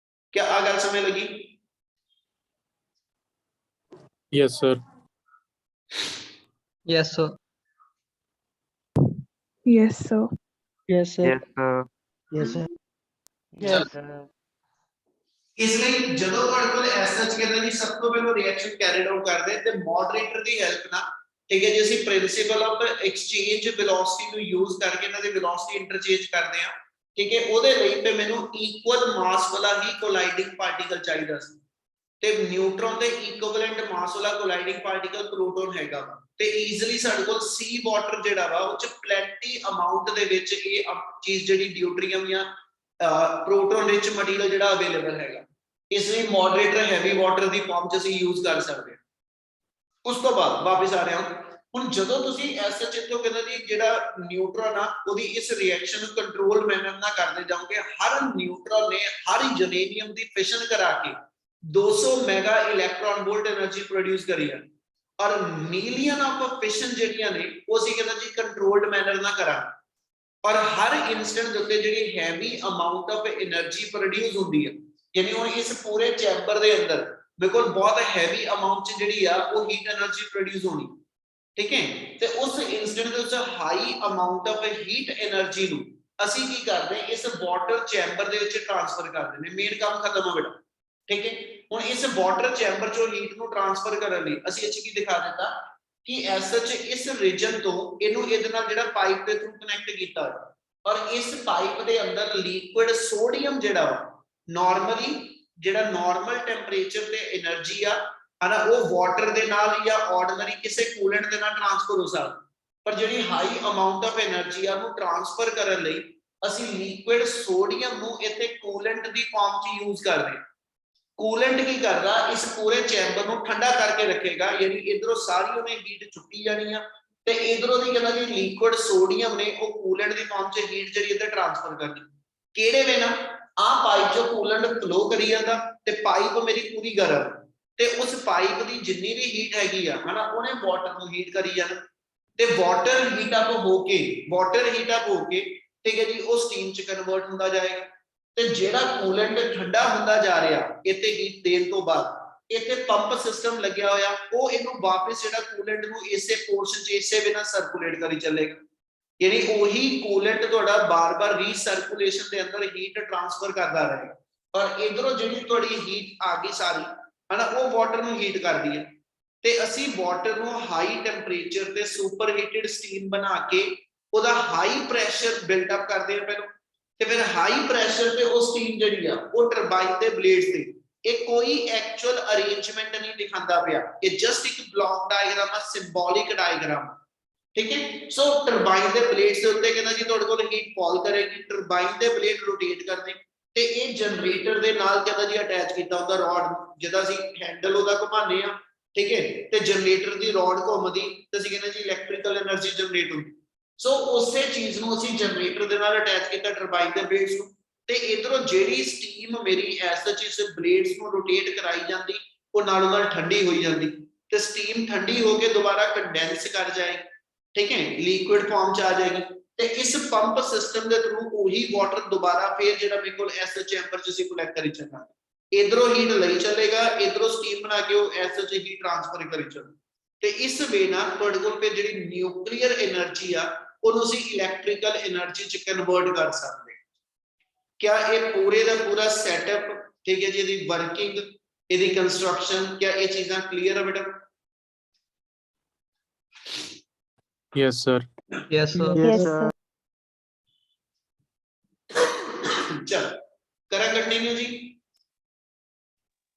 क्या आ गल समझ लगी? Yes, sir. Yes, sir. Yes, sir. Yes, sir. Yes, sir. Yes, sir. Yes, sir. इसलिए जदों तुहाडे कोल एसएच कहंदा जी सब तो पहले रिएक्शन कैरिड आउट करदे ते मॉडरेटर दी हेल्प नाल, ठीक है जी, ਅਸੀਂ प्रिंसिपल ऑफ एक्सचेंज वेलोसिटी ਨੂੰ यूज करके ਇਹਨਾਂ ਦੀ वेलोसिटी इंटरचेंज ਕਰਦੇ ਆ, ठीक है। ਉਹਦੇ ਲਈ ਤੇ ਮੈਨੂੰ ਇਕੁਅਲ ਮਾਸ ਵਾਲਾ ਹੀ ਕੋਲਾਈਡਿੰਗ ਪਾਰਟੀਕਲ ਚਾਹੀਦਾ ਸੀ ਤੇ ਨਿਊਟ੍ਰੋਨ ਦੇ ਇਕੁਇਵਲੈਂਟ ਮਾਸ ਵਾਲਾ ਕੋਲਾਈਡਿੰਗ ਪਾਰਟੀਕਲ ਪ੍ਰੋਟੋਨ ਹੈਗਾ ਤੇ ਈਜ਼ੀਲੀ ਸਾਡੇ ਕੋਲ ਸੀ ਵਾਟਰ ਜਿਹੜਾ ਵਾ ਉਹ ਚ ਪਲੈਂਟੀ ਅਮਾਉਂਟ ਦੇ ਵਿੱਚ ਇਹ ਚੀਜ਼ ਜਿਹੜੀ ਡਿਊਟਰੀਅਮ ਜਾਂ ਪ੍ਰੋਟੋਨ ਰਿਚ ਮਟੀਰੀਅਲ ਜਿਹੜਾ ਅਵੇਲੇਬਲ ਹੈਗਾ, ਇਸ ਲਈ ਮੋਡਰੇਟਰ ਹੈਵੀ ਵਾਟਰ ਦੀ ਫਾਰਮ ਚ ਅਸੀਂ ਯੂਜ਼ ਕਰ ਸਕਦੇ ਹਾਂ। ਉਸ ਤੋਂ ਬਾਅਦ ਵਾਪਸ ਆ ਰਹੇ ਹਾਂ, ਹੁਣ ਜਦੋਂ ਤੁਸੀਂ ਐਸਐਚ ਇਥੋਂ ਕਹਿੰਦਾ ਜੀ ਜਿਹੜਾ ਨਿਊਟ੍ਰੋਨ ਆ ਉਹਦੀ ਇਸ ਰਿਐਕਸ਼ਨ ਨੂੰ ਕੰਟਰੋਲ ਮੈਨਰ ਨਾਲ ਕਰਦੇ ਜਾਓਗੇ, ਹਰ ਨਿਊਟ੍ਰੋਨ ਨੇ ਹਰ ਯੂਰੇਨੀਅਮ ਦੀ ਫਿਸ਼ਨ ਕਰਾ ਕੇ 200 mega electron volt energy produce ਕਰੀ ਹੈ ਔਰ ਮਿਲੀਅਨ ਆਫ ਫਿਸ਼ਨ ਜਿਹੜੀਆਂ ਨੇ ਉਹ ਅਸੀਂ ਕਹਿੰਦਾ ਜੀ ਕੰਟਰੋਲਡ ਮੈਨਰ ਨਾਲ ਕਰਾਂਗੇ ਔਰ ਹਰ ਇਨਸਟੈਂਟ ਦੇ ਉੱਤੇ ਜਿਹੜੀ heavy amount of energy produce ਹੁੰਦੀ ਹੈ। ਯਾਨੀ ਹੁਣ ਇਸ ਪੂਰੇ ਚੈਂਬਰ ਦੇ ਅੰਦਰ ਬਿਲਕੁਲ ਬਹੁਤ ਹੈਵੀ ਅਮਾਉਂਟ ਚ ਜਿਹੜੀ ਆ ਉਹ ਹੀਟ એનર્ਜੀ ਪ੍ਰੋਡਿਊਸ ਹੋਣੀ, ठीक है। ਤੇ ਉਸ ਇਨਸਟੈਂਟ ਦੇ ਵਿੱਚ high amount of heat energy ਨੂੰ ਅਸੀਂ ਕੀ ਕਰਦੇ ਇਸ ਵਾਟਰ ਚੈਂਬਰ ਦੇ ਵਿੱਚ ਟ੍ਰਾਂਸਫਰ ਕਰਦੇ ਨੇ, ਮੇਨ ਕੰਮ ਖਤਮ ਹੋ ਗਿਆ, ठीक है। ਹੁਣ ਇਸ ਵਾਟਰ ਚੈਂਬਰ ਚੋਂ ਹੀਟ ਨੂੰ ਟ੍ਰਾਂਸਫਰ ਕਰਨ ਲਈ ਅਸੀਂ ਇੱਥੇ ਕੀ ਦਿਖਾ ਦਿੱਤਾ ਕਿ ਐਸਐਚ ਇਸ ਰੀਜਨ ਤੋਂ ਇਹਨੂੰ ਇਹਦੇ ਨਾਲ ਜਿਹੜਾ ਪਾਈਪ ਦੇ ਥਰੂ ਕਨੈਕਟ ਕੀਤਾ ਹੋਇਆ ਔਰ ਇਸ ਪਾਈਪ ਦੇ ਅੰਦਰ ਲਿਕੁਇਡ ਸੋਡੀਅਮ ਜਿਹੜਾ ਨਾਰਮਲੀ ਜਿਹੜਾ ਨਾਰਮਲ ਟੈਂਪਰੇਚਰ ਤੇ એનર્ਜੀ ਆ ਹਨਾ ਉਹ ਵਾਟਰ ਦੇ ਨਾਲ ਜਾਂ ਆਰਡੀਨਰੀ ਕਿਸੇ ਕੂਲੈਂਟ ਦੇ ਨਾਲ ਟ੍ਰਾਂਸਫਰ ਹੋ ਸਕਦਾ, ਪਰ ਜਿਹੜੀ ਹਾਈ ਅਮਾਉਂਟ ਆਫ એનર્ਜੀ ਆ ਉਹਨੂੰ ਟ੍ਰਾਂਸਫਰ ਕਰਨ ਲਈ ਅਸੀਂ ਲਿਕੁਇਡ ਸੋਡੀਅਮ ਨੂੰ ਇੱਥੇ ਕੂਲੈਂਟ ਦੀ ਫਾਰਮ 'ਚ ਯੂਜ਼ ਕਰਦੇ ਹਾਂ। ਕੂਲੈਂਟ ਕੀ ਕਰਦਾ ਇਸ ਪੂਰੇ ਚੈਂਬਰ ਨੂੰ ਠੰਡਾ ਕਰਕੇ ਰੱਖੇਗਾ, ਯਾਨੀ ਇਧਰੋਂ ਸਾਰੀ ਉਹਨੇ ਹੀਟ ਚੁੱਕੀ ਜਾਣੀ ਆ ਤੇ ਇਧਰੋਂ ਦੀ ਕਹਿੰਦਾ ਜੀ ਲਿਕੁਇਡ ਸੋਡੀਅਮ ਨੇ ਉਹ ਕੂਲੈਂਟ ਦੀ ਫਾਰਮ 'ਚ ਹੀਟ ਜਿਹੜੀ ਇੱਧਰ ਟ੍ਰਾਂਸਫਰ ਕਰਨੀ। ਕਿਹੜੇ ਵੇ ਨਾ ਆਹ ਪਾਈਪ 'ਚੋਂ ਕੂਲੈਂਟ ਫਲੋ ਕਰੀ ਜਾਂਦਾ ਤੇ ਪਾਈਪ ਮੇਰੀ ਪੂਰੀ ਗਰਮ ਤੇ ਉਸ ਪਾਈਪ ਦੀ ਜਿੰਨੀ ਵੀ ਹੀਟ ਹੈਗੀ ਆ ਹਨਾ ਉਹਨੇ ਵਾਟਰ ਨੂੰ ਹੀਟ ਕਰੀ ਜਾਣਾ ਤੇ ਵਾਟਰ ਹੀਟ ਅਪ ਹੋ ਕੇ ਠੀਕ ਹੈ ਜੀ ਉਹ ਸਟੀਮ 'ਚ ਕਨਵਰਟ ਹੁੰਦਾ ਜਾਏਗਾ ਤੇ ਜਿਹੜਾ ਕੂਲੈਂਟ ਠੰਡਾ ਹੁੰਦਾ ਜਾ ਰਿਹਾ ਇੱਥੇ ਹੀਟ ਦੇਣ ਤੋਂ ਬਾਅਦ ਇੱਥੇ ਪੰਪ ਸਿਸਟਮ ਲੱਗਿਆ ਹੋਇਆ ਉਹ ਇਹਨੂੰ ਵਾਪਸ ਜਿਹੜਾ ਕੂਲੈਂਟ ਨੂੰ ਇਸੇ ਪੋਰਸ਼ਨ 'ਚ ਇਸੇ ਬਿਨਾ ਸਰਕੂਲੇਟ ਕਰੀ ਚੱਲੇਗਾ, ਯਾਨੀ ਉਹੀ ਕੂਲੈਂਟ ਤੁਹਾਡਾ ਬਾਰ-ਬਾਰ ਰੀਸਰਕੂਲੇਸ਼ਨ ਦੇ ਅੰਦਰ ਹੀਟ ਟ੍ਰਾਂਸਫਰ ਕਰਦਾ ਰਹੇਗਾ ਔਰ ਇਧਰੋਂ ਜਿਹੜੀ ਤੁਹਾਡੀ ਹੀਟ ਆ ਗਈ ਸਾਰੀ ਹਨਾ ਉਹ ਵਾਟਰ ਨੂੰ ਹੀਟ ਕਰਦੀ ਹੈ ਤੇ ਅਸੀਂ ਵਾਟਰ ਨੂੰ ਹਾਈ ਟੈਂਪਰੇਚਰ ਤੇ ਸੁਪਰ ਹੀਟਡ ਸਟੀਮ ਬਣਾ ਕੇ ਉਹਦਾ ਹਾਈ ਪ੍ਰੈਸ਼ਰ ਬਿਲਡ ਅਪ ਕਰਦੇ ਆ ਪਹਿਲਾਂ ਤੇ ਫਿਰ ਹਾਈ ਪ੍ਰੈਸ਼ਰ ਤੇ ਉਹ ਸਟੀਮ ਜਿਹੜੀ ਆ ਉਹ ਟਰਬਾਈਨ ਦੇ ਬਲੇਡਸ ਤੇ ਇਹ ਕੋਈ ਐਕਚੁਅਲ ਅਰੇਂਜਮੈਂਟ ਨਹੀਂ ਦਿਖਾਉਂਦਾ ਪਿਆ, ਇਹ ਜਸਟ ਇੱਕ ਬਲੌਕ ਡਾਇਗਰਾਮ ਆ, ਸਿੰਬੋਲਿਕ ਡਾਇਗਰਾਮ, ਠੀਕ ਹੈ। ਸੋ ਟਰਬਾਈਨ ਦੇ ਬਲੇਡਸ ਦੇ ਉੱਤੇ ਕਹਿੰਦਾ ਜੀ ਤੁਹਾਡੇ ਕੋਲ ਹੀਟ ਫਾਲ ਕਰੇਗੀ, ਟਰਬਾਈਨ ਦੇ ਬਲੇਡ ਰੋਟੇਟ ਕਰਦੇ ਤੇ ਇਹ ਜਨਰੇਟਰ ਦੇ ਨਾਲ ਕਹਿੰਦਾ ਜੀ ਅਟੈਚ ਕੀਤਾ ਹੁੰਦਾ ਰੋਡ ਜਿਹਦਾ ਅਸੀਂ ਹੈਂਡਲ ਉਹਦਾ ਘੁਮਾਉਂਦੇ ਆ, ਠੀਕ ਹੈ, ਤੇ ਜਨਰੇਟਰ ਦੀ ਰੋਡ ਘੁੰਮਦੀ ਤੇ ਅਸੀਂ ਕਹਿੰਦੇ ਜੀ ਇਲੈਕਟ੍ਰੀਕਲ એનર્ਜੀ ਜਨਰੇਟ ਹੁੰਦੀ। ਸੋ ਉਸੇ ਚੀਜ਼ ਨੂੰ ਅਸੀਂ ਜਨਰੇਟਰ ਦੇ ਨਾਲ ਅਟੈਚ ਕੀਤਾ ਟਰਬਾਈਨ ਦੇ ਬਲੇਡਸ ਨੂੰ ਤੇ ਇਧਰੋਂ ਜਿਹੜੀ ਸਟੀਮ ਮੇਰੀ ਐਸ ਸੱਚ ਇਸ ਬਲੇਡਸ ਨੂੰ ਰੋਟੇਟ ਕਰਾਈ ਜਾਂਦੀ ਉਹ ਨਾਲੋਂ ਨਾਲ ਠੰਡੀ ਹੋਈ ਜਾਂਦੀ ਤੇ ਸਟੀਮ ਠੰਡੀ ਹੋ ਕੇ ਦੁਬਾਰਾ ਕੰਡੈਂਸ ਕਰ ਜਾਏ, ਠੀਕ ਹੈ, ਲਿਕੁਇਡ ਫਾਰਮ ਚ ਆ ਜਾਏਗੀ ਤੇ ਇਸ ਪੰਪ ਸਿਸਟਮ ਦੇ ਥਰੂ ਉਹੀ ਵਾਟਰ ਦੁਬਾਰਾ ਫੇਰ ਜਿਹੜਾ ਮੇਰੇ ਕੋਲ ਐਸ ਚੈਂਬਰ ਚ ਅਸੀਂ ਕਲੈਕਟ ਕਰੀ ਚੱਲਾਂਗੇ। ਇਧਰੋਂ ਹੀਟ ਲਈ ਚੱਲੇਗਾ, ਇਧਰੋਂ ਸਟੀਮ ਬਣਾ ਕੇ ਉਹ ਐਸ ਚ ਹੀਟ ਟ੍ਰਾਂਸਫਰ ਕਰੀ ਚੱਲੂ ਤੇ ਇਸ ਵੇ ਨਾਲ ਤੁਹਾਡੇ ਕੋਲ ਫਿਰ ਜਿਹੜੀ ਨਿਊਕਲੀਅਰ એનર્ਜੀ ਆ ਉਹਨੂੰ ਅਸੀਂ ਇਲੈਕਟ੍ਰੀਕਲ એનર્ਜੀ ਚ ਕਨਵਰਟ ਕਰ ਸਕਦੇ। क्या ये पूरे का पूरा सेटअप, ठीक है जी, ਇਹਦੀ वर्किंग, ਇਹਦੀ कंस्ट्रक्शन, क्या ये चीजें क्लियर है बेटा? Yes, sir. Yes, sir. Yes, sir. चल करा कंटिन्यू जी।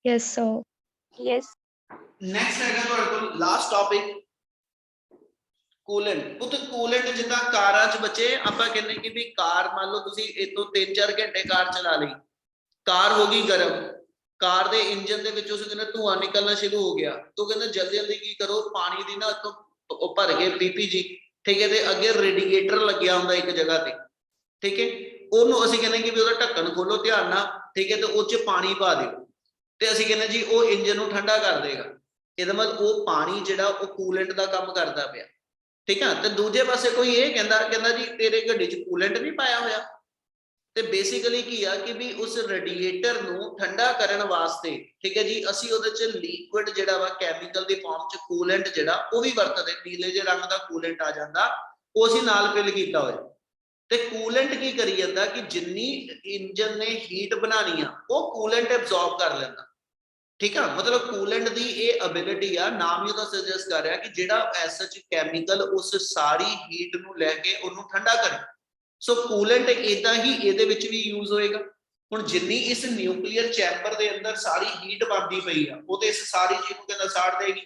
Yes, sir. Yes. नेक्स्ट हैगा ਤੁਹਾਡੇ ਕੋਲ लास्ट टॉपिक ਕੂਲੈਂਟ। ਉਹ ਤੇ ਕੂਲੈਂਟ ਜਿੱਦਾਂ ਕਾਰਾਂ 'ਚ ਬੱਚੇ ਆਪਾਂ ਕਹਿੰਦੇ ਕਿ ਵੀ ਕਾਰ ਮੰਨ ਲਓ ਤੁਸੀਂ ਇਤੋਂ 3-4 ਘੰਟੇ ਕਾਰ ਚਲਾ ਲਈ, ਕਾਰ ਹੋ ਗਈ ਗਰਮ, ਕਾਰ ਦੇ ਇੰਜਨ ਦੇ ਵਿੱਚੋਂ ਕਹਿੰਦਾ ਧੂਆਂ ਨਿਕਲਣਾ ਸ਼ੁਰੂ ਹੋ ਗਿਆ, ਤੋ ਕਹਿੰਦਾ ਜਲਦੀ ਜਲਦੀ ਕੀ ਕਰੋ, ਪਾਣੀ ਦੀ ਨਾ ਤੋਂ ਭਰ ਕੇ ਪੀਪੀਜੀ, ਠੀਕ ਹੈ, ਤੇ ਅੱਗੇ ਰੇਡੀਏਟਰ ਲੱਗਿਆ ਹੁੰਦਾ ਇੱਕ ਜਗ੍ਹਾ ਤੇ, ਠੀਕ ਹੈ, ਉਹਨੂੰ ਅਸੀਂ ਕਹਿੰਦੇ ਕਿ ਵੀ ਉਹਦਾ ਢੱਕਣ ਖੋਲੋ ਧਿਆਨ ਨਾਲ, ਠੀਕ ਹੈ, ਤੇ ਉਹ 'ਚ ਪਾਣੀ ਪਾ ਦਿਓ ਤੇ ਅਸੀਂ ਕਹਿੰਦੇ ਜੀ ਉਹ ਇੰਜਨ ਨੂੰ ਠੰਡਾ ਕਰ ਦੇਗਾ। ਇਹਦਾ ਮਤਲਬ ਉਹ ਪਾਣੀ ਜਿਹੜਾ ਉਹ ਕੂਲੈਂਟ ਦਾ ਕੰਮ ਕਰਦਾ ਪਿਆ, ਠੀਕ ਹੈ। ਤੇ ਦੂਜੇ ਪਾਸੇ ਕੋਈ ਇਹ ਕਹਿੰਦਾ ਜੀ ਤੇਰੇ ਗੱਡੀ 'ਚ ਕੂਲੈਂਟ ਨਹੀਂ ਪਾਇਆ ਹੋਇਆ, ਤੇ ਬੇਸਿਕਲੀ ਕੀ ਆ ਕਿ ਵੀ ਉਸ ਰੇਡੀਏਟਰ ਨੂੰ ਠੰਡਾ ਕਰਨ ਵਾਸਤੇ, ਠੀਕ ਹੈ ਜੀ, ਅਸੀਂ ਉਹਦੇ 'ਚ ਲਿਕੁਇਡ ਜਿਹੜਾ ਵਾ ਕੈਮੀਕਲ ਦੀ ਫਾਰਮ 'ਚ ਕੂਲੈਂਟ ਜਿਹੜਾ ਉਹ ਵੀ ਵਰਤਦੇ, ਨੀਲੇ ਜਿਹੇ ਰੰਗ ਦਾ ਕੂਲੈਂਟ ਆ ਜਾਂਦਾ, ਉਹ ਅਸੀਂ ਨਾਲ ਫਿਲ ਕੀਤਾ ਹੋਇਆ। ਤੇ ਕੂਲੈਂਟ ਕੀ ਕਰੀ ਜਾਂਦਾ ਕਿ ਜਿੰਨੀ ਇੰਜਨ ਨੇ ਹੀਟ ਬਣਾਣੀ ਆ ਉਹ ਕੂਲੈਂਟ ਐਬਜ਼ੌਰਬ ਕਰ ਲੈਂਦਾ, ਠੀਕ ਆ। ਮਤਲਬ ਕੂਲੈਂਟ ਦੀ ਇਹ ਐਬਿਲਿਟੀ ਆ, ਨਾਮ ਹੀ ਉਹਦਾ ਸੁਜੈਸਟ ਕਰ ਰਿਹਾ ਕਿ ਜਿਹੜਾ ਐਸ ਸੱਚ ਕੈਮੀਕਲ ਉਸ ਸਾਰੀ ਹੀਟ ਨੂੰ ਲੈ ਕੇ ਉਹਨੂੰ ਠੰਡਾ ਕਰੇ। ਸੋ ਕੂਲੈਂਟ ਇਦਾਂ ਹੀ ਇਹਦੇ ਵਿੱਚ ਵੀ ਯੂਜ਼ ਹੋਏਗਾ। ਹੁਣ ਜਿੰਨੀ ਇਸ ਨਿਊਕਲੀਅਰ ਚੈਂਬਰ ਦੇ ਅੰਦਰ ਸਾਰੀ ਹੀਟ ਬਣਦੀ ਪਈ ਆ ਉਹ ਤੇ ਇਸ ਸਾਰੀ ਚੀਜ਼ ਨੂੰ ਕਹਿੰਦਾ ਸਾੜ ਦੇਗੀ,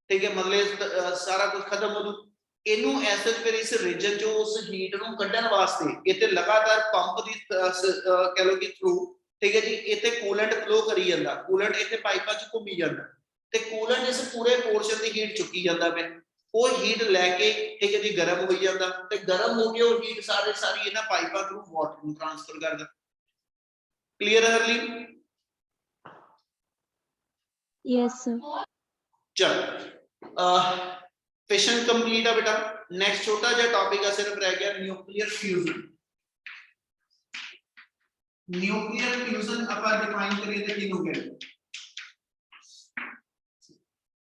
ਠੀਕ ਹੈ, ਮਤਲਬ ਸਾਰਾ ਕੁਝ ਖਤਮ ਹੋ ਜੂ। ਇਹਨੂੰ ਐਸ ਸੱਚ ਫਿਰ ਇਸ ਰੀਜਨ ਚੋਂ ਉਸ ਹੀਟ ਨੂੰ ਕੱਢਣ ਵਾਸਤੇ ਇੱਥੇ ਲਗਾਤਾਰ ਪੰਪ ਦੀ ਕਹਿ ਲਓ ਕਿ ਥਰੂ, ਠੀਕ ਹੈ ਜੀ, ਇੱਥੇ ਕੂਲੈਂਟ ਫਲੋ ਕਰੀ ਜਾਂਦਾ, ਕੂਲੈਂਟ ਇੱਥੇ ਪਾਈਪਾਂ 'ਚ ਘੁੰਮੀ ਜਾਂਦਾ ਤੇ ਕੂਲੈਂਟ ਇਸ ਪੂਰੇ ਪੋਰਸ਼ਨ ਦੀ ਹੀਟ ਚੁੱਕੀ ਜਾਂਦਾ ਪਿਆ, ਉਹ ਹੀਟ ਲੈ ਕੇ, ਠੀਕ ਹੈ ਜੀ, ਗਰਮ ਹੋਈ ਜਾਂਦਾ ਤੇ ਗਰਮ ਹੋ ਕੇ ਉਹ ਹੀਟ ਸਾਰੀ ਇਹਨਾਂ ਪਾਈਪਾਂ ਥਰੂ ਵਾਟਰ ਨੂੰ ਟ੍ਰਾਂਸਫਰ ਕਰਦਾ। ਕਲੀਅਰ ਹੈ ਹਰਲੀ? Yes, sir. ਚਲ ਫਿਸ਼ਨ ਕੰਪਲੀਟ ਆ ਬੇਟਾ। ਨੈਕਸਟ ਛੋਟਾ ਜਿਹਾ ਟੌਪਿਕ ਆ ਸਿਰਫ ਰਹਿ ਗਿਆ ਨਿਊਕਲੀਅਰ ਫਿਊਜ਼ਨ। ਨਿਊਕਲੀਅਰ ਫਿਊਜ਼ਨ ਆਪਾਂ ਡਿਫਾਈਨ ਕਰੀਏ ਤਾਂ ਕਿਹਨੂੰ ਕਹਿੰਦੇ?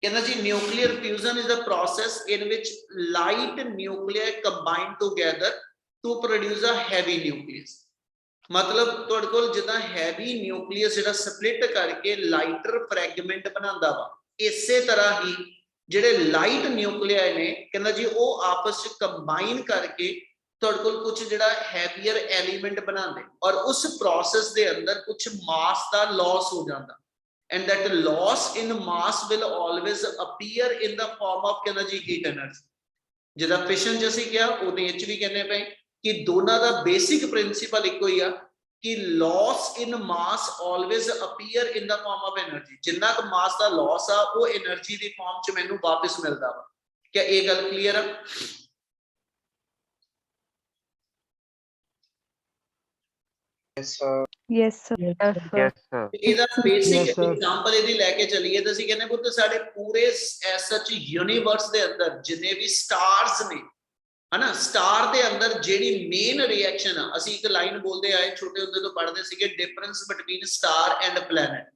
ਕਹਿੰਦਾ ਜੀ nuclear fusion is a process in which light nuclei combine together to produce a heavy nucleus. ਮਤਲਬ ਤੁਹਾਡੇ ਕੋਲ ਜਿੱਦਾਂ ਹੈਵੀ ਨਿਊਕਲੀਅਸ ਜਿਹੜਾ ਸਪਲਿਟ ਕਰਕੇ ਲਾਈਟਰ ਫ੍ਰੈਗਮੈਂਟ ਬਣਾਉਂਦਾ ਵਾ, ਇਸੇ ਤਰ੍ਹਾਂ ਹੀ ਜਿਹੜੇ ਲਾਈਟ ਨਿਊਕਲੀਆਈ ਨੇ ਕਹਿੰਦਾ ਜੀ ਉਹ ਆਪਸ ਚ ਕੰਬਾਈਨ ਕਰਕੇ ਤੁਹਾਡੇ ਕੋਲ ਕੁਝ ਜਿਹੜਾ ਹੈਵੀਅਰ ਐਲੀਮੈਂਟ ਬਣਾਉਂਦੇ, ਔਰ ਉਸ ਪ੍ਰੋਸੈਸ ਦੇ ਅੰਦਰ ਕੁਝ ਮਾਸ ਦਾ ਲਾਸ ਹੋ ਜਾਂਦਾ, and that loss in mass will always appear in the form of ਕਹਿੰਦਾ ਜੀ heat energy। ਜਿਹਦਾ ਫਿਸ਼ਨ ਚ ਅਸੀਂ ਕਿਹਾ ਉਹਦੇ ਵਿੱਚ ਵੀ ਕਹਿੰਦੇ ਪਏ ਕਿ ਦੋਨਾਂ ਦਾ ਬੇਸਿਕ ਪ੍ਰਿੰਸੀਪਲ ਇੱਕੋ ਹੀ ਆ ਕਿ loss in mass always appear in the form of energy। ਜਿੰਨਾ ਕੁ ਮਾਸ ਦਾ ਲਾਸ ਆ ਉਹ એનર્ਜੀ ਦੀ ਫਾਰਮ ਚ ਮੈਨੂੰ ਵਾਪਸ ਮਿਲਦਾ ਵਾ। क्या ਇਹ ਗੱਲ ਕਲੀਅਰ ਆ? Yes, sir. Yes, sir. Yes, sir. Yes, sir. ਇਹਦਾ ਬੇਸਿਕ Yes, sir. ਐਗਜ਼ਾਮਪਲ ਇਹਦੀ ਲੈ ਕੇ ਚੱਲੀਏ ਤਾਂ ਅਸੀਂ ਕਹਿੰਦੇ ਪੁੱਤ ਸਾਡੇ ਪੂਰੇ ਐਸ ਸੱਚ ਯੂਨੀਵਰਸ ਦੇ ਅੰਦਰ ਜਿੰਨੇ ਵੀ ਸਟਾਰਸ ਨੇ, ਹਨਾ, ਸਟਾਰ ਦੇ ਅੰਦਰ ਜਿਹੜੀ ਮੇਨ ਰਿਐਕਸ਼ਨ ਆ, ਅਸੀਂ ਇੱਕ ਲਾਈਨ ਬੋਲਦੇ ਆਏ ਛੋਟੇ ਹੁੰਦੇ ਤੋਂ ਪੜ੍ਹਦੇ ਸੀਗੇ, difference between star and planet,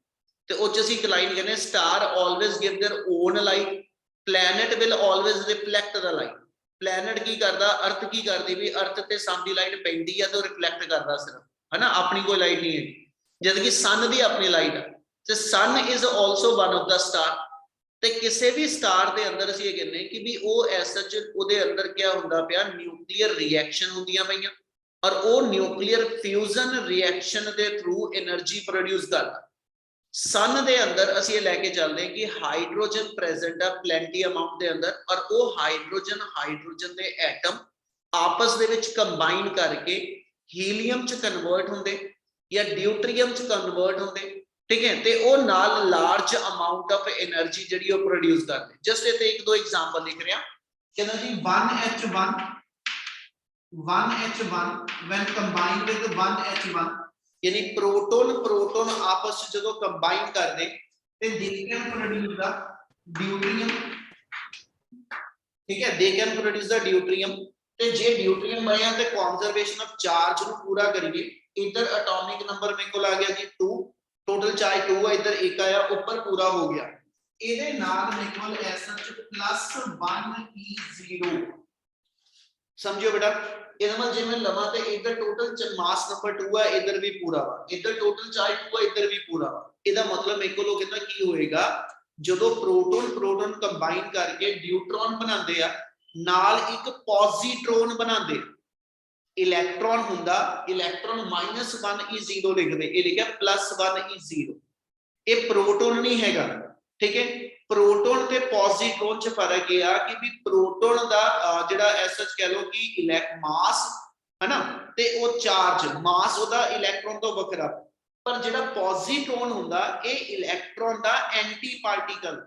ਤੇ ਉਹ ਚ ਅਸੀਂ ਇੱਕ ਲਾਈਨ ਕਹਿੰਦੇ star always give their own light, planet will always reflect the light. Planet ਕੀ ਕਰਦਾ, ਅਰਥ ਕੀ ਕਰਦੀ ਵੀ ਅਰਥ ਤੇ ਸਨ ਦੀ ਲਾਈਟ ਪੈਂਦੀ ਆ ਤੇ ਉਹ ਰਿਫਲੈਕਟ ਕਰਦਾ ਸਿਰਫ, ਹਨਾ, ਆਪਣੀ ਕੋਈ ਲਾਈਟ ਨਹੀਂ ਹੈ, ਜਦ ਕਿ ਸਨ ਦੀ ਆਪਣੀ ਲਾਈਟ ਆ ਤੇ sun is also one of the star. ਤੇ ਕਿਸੇ ਵੀ ਸਟਾਰ ਦੇ ਅੰਦਰ ਅਸੀਂ ਇਹ ਕਹਿੰਦੇ ਕਿ ਵੀ ਉਹ ਐਸ ਸੱਚ ਉਹਦੇ ਅੰਦਰ ਕੀ ਹੁੰਦਾ ਪਿਆ, ਨਿਊਕਲੀਅਰ ਰਿਐਕਸ਼ਨ ਹੁੰਦੀਆਂ ਪਈਆਂ, ਔਰ ਉਹ ਨਿਊਕਲੀਅਰ ਫਿਊਜ਼ਨ ਰਿਐਕਸ਼ਨ ਦੇ ਥਰੂ એનર્ਜੀ ਪ੍ਰੋਡਿਊਸ ਕਰਦਾ। ਸਨ ਦੇ ਅੰਦਰ ਅਸੀਂ ਇਹ ਲੈ ਕੇ ਚੱਲਦੇ ਕਿ ਹਾਈਡਰੋਜਨ ਪ੍ਰੈਜ਼ੈਂਟ ਆ ਪਲੈਂਟੀ ਅਮਾਉਂਟ ਦੇ ਅੰਦਰ, ਔਰ ਉਹ ਹਾਈਡਰੋਜਨ ਦੇ ਐਟਮ ਆਪਸ ਦੇ ਵਿੱਚ ਕੰਬਾਈਨ ਕਰਕੇ ਹੀਲੀਅਮ ਚ ਕਨਵਰਟ ਹੁੰਦੇ ਜਾਂ ਡਿਊਟਰੀਅਮ ਚ ਕਨਵਰਟ ਹੁੰਦੇ, ਠੀਕ ਹੈ, ਤੇ ਉਹ ਨਾਲ ਲਾਰਜ ਅਮਾਉਂਟ ਆਫ એનર્ਜੀ ਜਿਹੜੀ ਉਹ ਪ੍ਰੋਡਿਊਸ ਕਰਦੇ। ਜਸਟ ਇੱਥੇ ਇੱਕ ਦੋ ਐਗਜ਼ਾਮਪਲ ਲਿਖ ਰਿਹਾ, ਕਹਿੰਦਾ ਜੀ 1H1 when combined with 1H1 यानी प्रोटोन प्रोटोन आपस च जदों कंबाइन करदे ते they can produce the deuterium. ठीक है, they can produce the deuterium. ते जे ड्यूटेरियम बनया ते कंजर्वेशन ऑफ चार्ज नु पूरा करिए, इधर एटॉमिक नंबर मेरे को आ गया जी 2, टोटल चार्ज 2 है, इधर 1 आया, ऊपर पूरा हो गया। ਇਹਦੇ ਨਾਲ ਮੇਰੇ ਕੋਲ ਐਸਐਚ +1 E0 ਸਮਝਿਓ बेटा। ਇਹਦਾ ਮਤਲਬ ਜੇ ਮੈਂ ਲਵਾਂ ਤੇ ਇਧਰ ਟੋਟਲ ਚ ਮਾਸ ਨੰਬਰ 2 ਹੈ, ਇਧਰ ਵੀ ਪੂਰਾ ਵਾ, ਇਧਰ ਟੋਟਲ ਚਾਰਜ 2 ਹੈ, ਇਧਰ ਵੀ ਪੂਰਾ ਵਾ। ਇਹਦਾ ਮਤਲਬ ਮੇਰੇ ਕੋਲ ਕਹਿੰਦਾ ਕੀ ਹੋਏਗਾ, ਜਦੋਂ ਪ੍ਰੋਟੋਨ ਪ੍ਰੋਟੋਨ ਕੰਬਾਈਨ ਕਰਕੇ ਡਿਊਟਰੋਨ ਬਣਾਉਂਦੇ ਆ, ਨਾਲ ਇੱਕ ਪੋਜ਼ਿਟਰੋਨ ਬਣਾਉਂਦੇ ਆ। ਇਲੈਕਟ੍ਰੋਨ ਹੁੰਦਾ, ਇਲੈਕਟ੍ਰੋਨ -1 E0 ਲਿਖਦੇ, ਇਹ ਲਿਖਿਆ +1 E0। ਇਹ ਪ੍ਰੋਟੋਨ ਨਹੀਂ ਹੈਗਾ। ठीक है, प्रोटोन ते पॉजिट्रॉन च फर्क है कि भी प्रोटोन दा जेड़ा एसएच कह लो कि इलेक्ट मास है ना, ते वो चार्ज मास ओदा इलेक्ट्रॉन तो वखरा, पर जेड़ा पॉजिट्रॉन हुंदा ये इलेक्ट्रॉन दा एंटी पार्टिकल।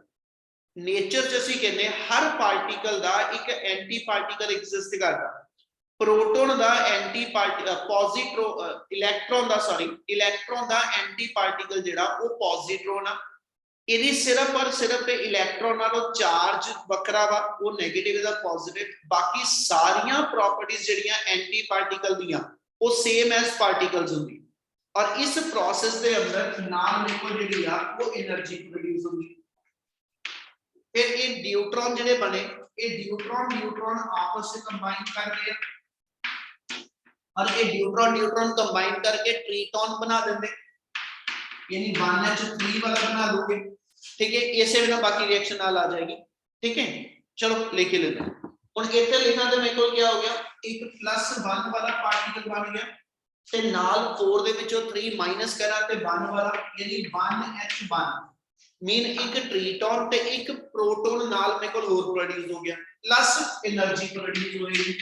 नेचर च असीं कहने हर पार्टिकल दा एक एंटी पार्टिकल एग्जिस्ट करदा। प्रोटोन दा एंटी इलेक्ट्रॉन दा इलेक्ट्रॉन दा एंटी पार्टिकल जेड़ा वो पॉजिट्रॉन आ। ਇਹਦੀ ਸਿਰਫ ਔਰ ਸਿਰਫ ਇਲੈਕਟ੍ਰੋਨ ਨਾਲੋਂ ਚਾਰਜ ਵੱਖਰਾ ਵਾ, ਉਹ 네ਗੇਟਿਵ ਦਾ ਪੋਜ਼ਿਟਿਵ, ਬਾਕੀ ਸਾਰੀਆਂ ਪ੍ਰੋਪਰਟੀਆਂ ਜਿਹੜੀਆਂ ਐਂਟੀ ਪਾਰਟੀਕਲ ਦੀਆਂ ਉਹ ਸੇਮ ਐਸ ਪਾਰਟੀਕਲਸ ਹੁੰਦੀ। ਔਰ ਇਸ ਪ੍ਰੋਸੈਸ ਦੇ ਅੰਦਰ ਨਾਲ ਮੇਰੇ ਕੋਲ ਜਿਹੜੀ ਆ ਉਹ એનર્ਜੀ ਪ੍ਰੋਡਿਊਸ ਹੁੰਦੀ। ਫਿਰ ਇਹ ਨਿਊਟ੍ਰੋਨ ਜਿਹੜੇ ਬਣੇ, ਇਹ ਨਿਊਟ੍ਰੋਨ ਨਿਊਟ੍ਰੋਨ ਆਪਸ ਵਿੱਚ ਕੰਬਾਈਨ ਕਰਦੇ ਆ, ਔਰ ਇਹ ਨਿਊਟ੍ਰੋਨ ਨਿਊਟ੍ਰੋਨ ਕੰਬਾਈਨ ਕਰਕੇ ट्रीटॉन बना देंगे, यानी 1H3 वाला बना दोगे। ठीक है, ऐसे बिना बाकी रिएक्शन नाल आ जाएगी। ठीक है, चलो लेके लेते हैं। हुन इथे लिखना तो मेरे को क्या हो गया, एक +1 वाला पार्टिकल बन गया ते नाल 4 दे विचों 3 माइनस करा ते 1 वाला, यानी 1H1 मीन एक ट्रीटॉन ते एक प्रोटॉन नाल मेरे को और प्रोड्यूस हो गया, प्लस एनर्जी प्रोड्यूस होएगी।